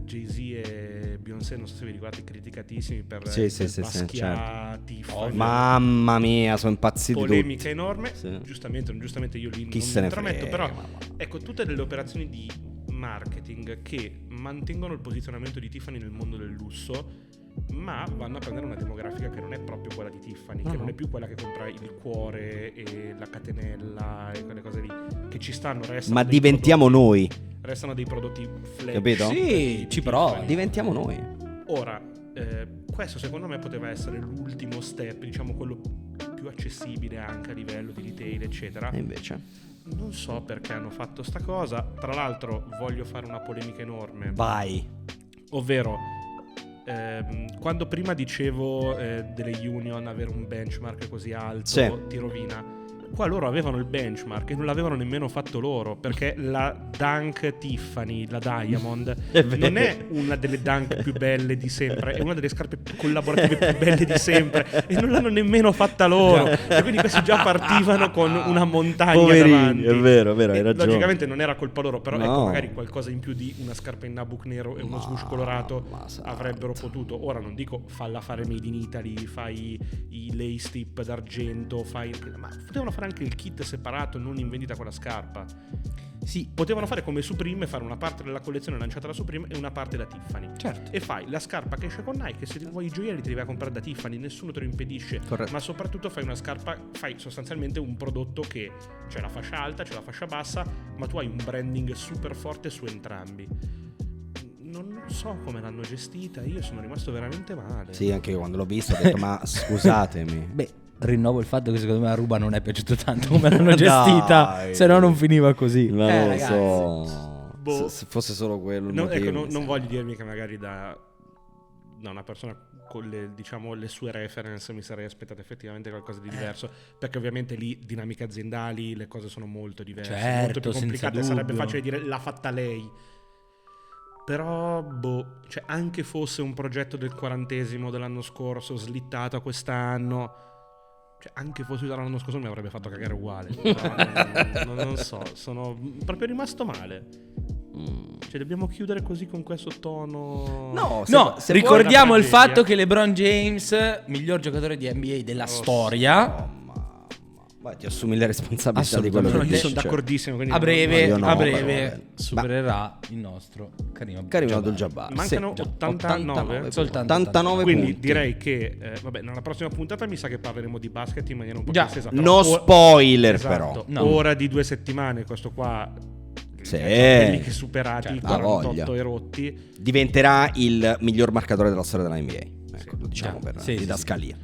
Jay-Z e Beyoncé, non so se vi ricordate, criticatissimi per Sì, Basquiat, Tiffany, Mamma mia, sono impazziti polemica tutti. enorme. Sì. Giustamente io lì Chi non se mi ne intrometto, frega, però ma- ecco, tutte delle operazioni di marketing che mantengono il posizionamento di Tiffany nel mondo del lusso, ma vanno a prendere una demografica che non è proprio quella di Tiffany, che non è più quella che compra il cuore e la catenella e quelle cose lì, che ci stanno, ma diventiamo noi, restano dei prodotti flagship, capito? Sì, ci provo. Diventiamo noi. Ora, questo secondo me poteva essere l'ultimo step, diciamo quello più accessibile anche a livello di retail, eccetera. E invece non so perché hanno fatto sta cosa. Tra l'altro voglio fare una polemica enorme, vai. ovvero quando prima dicevo delle union avere un benchmark così alto Sì. ti rovina. Qua loro avevano il benchmark e non l'avevano nemmeno fatto loro, perché la Dunk Tiffany, la Diamond, non è una delle Dunk più belle di sempre, è una delle scarpe collaborative più belle di sempre e non l'hanno nemmeno fatta loro. E quindi questi già partivano con una montagna Poverini, davanti. è vero, hai E ragione. logicamente non era colpa loro, però No. ecco, magari qualcosa in più di una scarpa in nabuk nero e uno swoosh colorato ma santa. avrebbero potuto. Ora non dico falla fare made in Italy, fai i lace tip d'argento, ma potevano fare anche il kit separato, non in vendita con la scarpa. Sì, Potevano fare come Supreme, fare una parte della collezione lanciata da Supreme e una parte da Tiffany. certo. E fai la scarpa che esce con Nike, se vuoi i gioielli te li vai a comprare da Tiffany, nessuno te lo impedisce. Corretto. Ma soprattutto fai una scarpa, fai sostanzialmente un prodotto che c'è la fascia alta, c'è la fascia bassa, ma tu hai un branding super forte su entrambi. Non so come l'hanno gestita, io sono rimasto veramente male. Sì, anche io quando l'ho visto ho detto ma scusatemi. Beh, rinnovo il fatto che secondo me a Ruba non è piaciuto tanto come l'hanno gestita, Dai. se no non finiva così. Ma non lo ragazzi. so. Boh. Se fosse solo quello il No, motivo, ecco, mi non voglio dirmi che magari da una persona con le, diciamo, le sue reference mi sarei aspettato effettivamente qualcosa di diverso, perché ovviamente lì dinamiche aziendali, le cose sono molto diverse, Certo, molto più senza complicate, sarebbe dubbio. facile dire l'ha fatta lei. Però, cioè, anche fosse un progetto del 40° dell'anno scorso, slittato a quest'anno, cioè, anche fosse usato l'anno scorso mi avrebbe fatto cagare uguale. Però non so, sono proprio rimasto male. Cioè, dobbiamo chiudere così con questo tono. No, No, se ricordiamo vuoi il una tragedia. fatto che LeBron James, miglior giocatore di NBA della storia, Vai, ti assumi le responsabilità di quello Assolutamente. che Io dici. sono d'accordissimo. quindi a breve, io no, a però, breve supererà il nostro Karim Abdul-Jabbar. Mancano Sì, 89. Soltanto 89 Quindi punti. direi che vabbè, nella prossima puntata mi sa che parleremo di basket in maniera un po' Già. più estesa. No spoiler Esatto, però. No. Ora di 2 settimane, questo qua. Sì. Quelli che superati i Certo, ha 48 voglia. e rotti. Diventerà il miglior marcatore della storia della NBA. Ecco, lo diciamo Già. per Sì, sì, didascalia.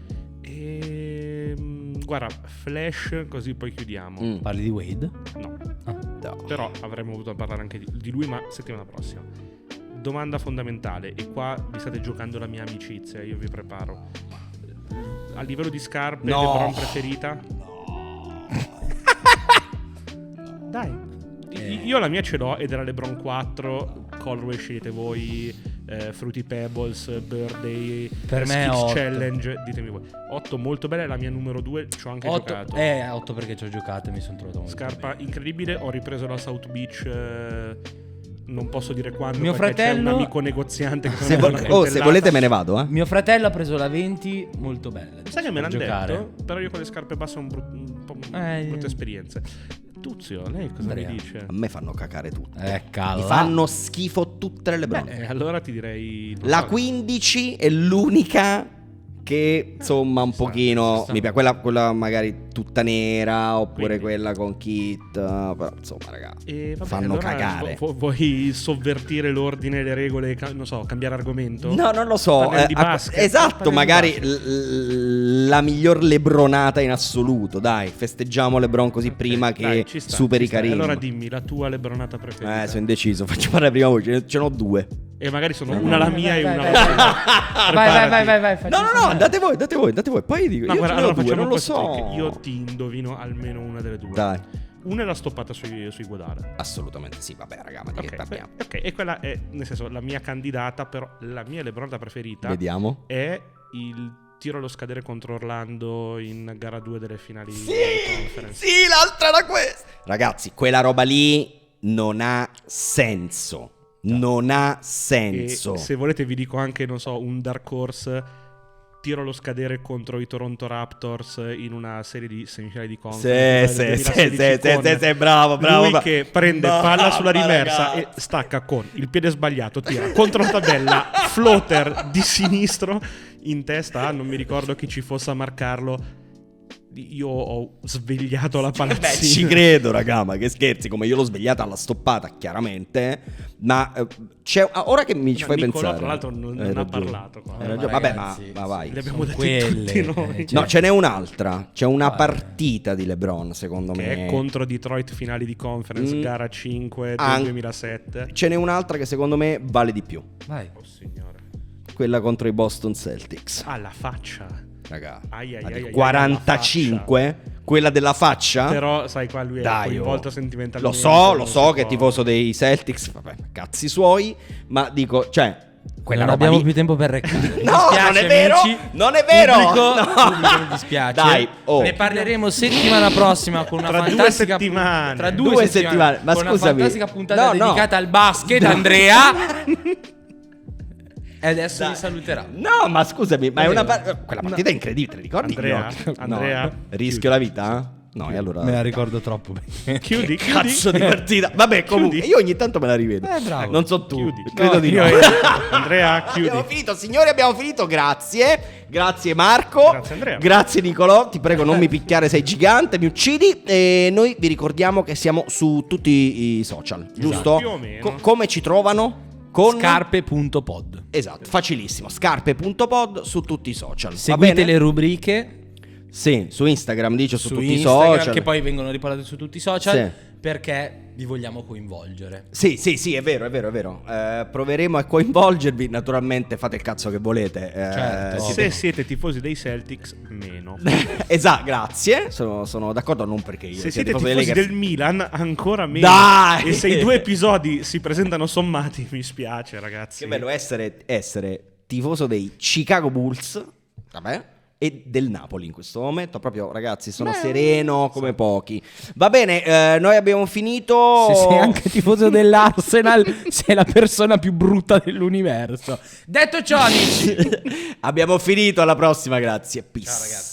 Guarda, flash, così poi chiudiamo. Parli di Wade? No, No. però avremmo voluto parlare anche di lui, ma settimana prossima. Domanda fondamentale, e qua vi state giocando la mia amicizia, io vi preparo. A livello di scarpe, No. LeBron preferita? Dai. Io la mia ce l'ho ed era LeBron 4, colorway scegliete voi, Fruity Pebbles, Birthday, Per me è Skips 8. Challenge, ditemi voi. 8 molto bella, è la mia numero 2, ci ho anche 8, giocato. 8 perché ci ho giocato e mi sono trovato molto Scarpa bene. incredibile, ho ripreso la South Beach, non posso dire quando, Mio perché c'è fratello- un amico negoziante che Se, mi ha dato una se coltellata. volete me ne vado, eh. Mio fratello ha preso la 20, molto bella. Sai che me per l'hanno giocare. detto? Però io con le scarpe basse ho un po' brutte esperienze. Tuzio, lei cosa Andrea. mi dice? A me fanno cacare tutte. Calla. Mi fanno schifo tutte le LeBron. Allora ti direi... non La so, 15 è l'unica che insomma un pochino sta. mi piace, quella magari tutta nera oppure Quindi. quella con kit, però insomma ragazzi E vabbè, fanno allora cagare. Vuoi sovvertire l'ordine, le regole, non so, cambiare argomento? No, non lo so. Parliamo di basket, Esatto, parliamo di magari basket. la miglior lebronata in assoluto. Dai, festeggiamo LeBron così Ok, prima che dai, ci sta, superi ci sta. Karim. Allora dimmi la tua lebronata preferita. Sono indeciso. Faccio parlare prima voi. Ce n'ho due. E magari sono una la mia e vai, una vai, la tua. Vai, No, no, andate voi. Poi dico. Ma Io guarda, ce n'ho allora due, facciamo non lo questo, so. che io ti indovino almeno una delle due. Dai, Una è la stoppata sui Guadala. assolutamente sì. Vabbè, raga, ma di che parliamo? Ok, e quella è, nel senso, la mia candidata, però la mia lebronata preferita Vediamo. è il tiro allo scadere contro Orlando in gara 2 delle finali di conference. Sì, l'altra era questa. Ragazzi, quella roba lì non ha senso. Non ha E senso. se volete vi dico anche, non so, un dark horse. tiro allo scadere contro i Toronto Raptors in una serie di semifinali di conference. Sì, bravo. Lui che prende palla sulla riversa ragazzi. e stacca con il piede sbagliato, tira contro la tabella, floater di sinistro in testa, non mi ricordo chi ci fosse a marcarlo. Io ho svegliato la palazzina. Beh, ci credo, raga, ma che scherzi, come io l'ho svegliata alla stoppata, chiaramente. Ma c'è ora che mi ci fai Nicolò, pensare. tra l'altro, non ha ragione. parlato qua. Hai ragione. Ma Vabbè, ragazzi, ma vai. Li abbiamo sono detti quelle, tutti noi. cioè- No, ce n'è un'altra. C'è una Vai. partita di LeBron, secondo Che me. è contro Detroit finali di conference, gara 5 del 2007. Ce n'è un'altra che secondo me vale di più. Vai. Oh signore. Quella contro i Boston Celtics. Ah, la faccia. Raga, Ai, ai, la ai, di ai, 45, quella della faccia. Però sai qua lui è Dai, coinvolto oh. sentimentalmente. Lo non so si che è può- tifoso dei Celtics, vabbè, cazzi suoi, ma dico, cioè, quella non roba abbiamo lì- più tempo per recare. Mi No, dispiace, non è vero, amici. non è vero. Pubblico, No. pubblico, mi dispiace. Dai, oh. Ne parleremo settimana prossima con una Tra 2 fantastica settimane. Tra Due due settimane. Ma con scusami. una fantastica puntata No, no. dedicata al basket, No. Andrea. E adesso Dai. vi saluterà. No, ma scusami, ma è una Vero. quella partita è incredibile, te ricordi? Andrea, No. Andrea, rischio chiudi. la vita? No, e allora Me la ricordo troppo bene. Chiudi, che cazzo di partita. Vabbè, comunque Chiudi. io ogni tanto me la rivedo. Bravo. Non so tu. Chiudi. Credo No, di io- no. Andrea, chiudi. Abbiamo finito, signori, abbiamo finito. Grazie Marco. Grazie, Andrea. Grazie Nicolò. Ti prego, non mi picchiare, sei gigante, mi uccidi. E noi vi ricordiamo che siamo su tutti i social, giusto? Più o meno. Come ci trovano? Con Scarpe.pod. Esatto, facilissimo. Scarpe.pod su tutti i social. Va Seguite bene? le rubriche Sì, su Instagram, dice su tutti Instagram, i social. che poi vengono riportate su tutti i social, Sì. perché vi vogliamo coinvolgere. Sì, è vero. Proveremo a coinvolgervi. Naturalmente fate il cazzo che volete. Certo. Se siete tifosi dei Celtics, meno. Esatto, grazie. Sono d'accordo, non perché io Se sia siete tifoso tifosi dei Lakers. del Milan, ancora meno. Dai! E se i 2 episodi si presentano sommati, mi spiace, ragazzi. Che bello essere tifoso dei Chicago Bulls. Vabbè. E del Napoli in questo momento. Proprio, ragazzi, sono sereno come pochi. Va bene, noi abbiamo finito. Se sei anche tifoso dell'Arsenal, sei la persona più brutta dell'universo. Detto ciò, amici, Abbiamo finito, alla prossima, grazie. Peace. ciao ragazzi.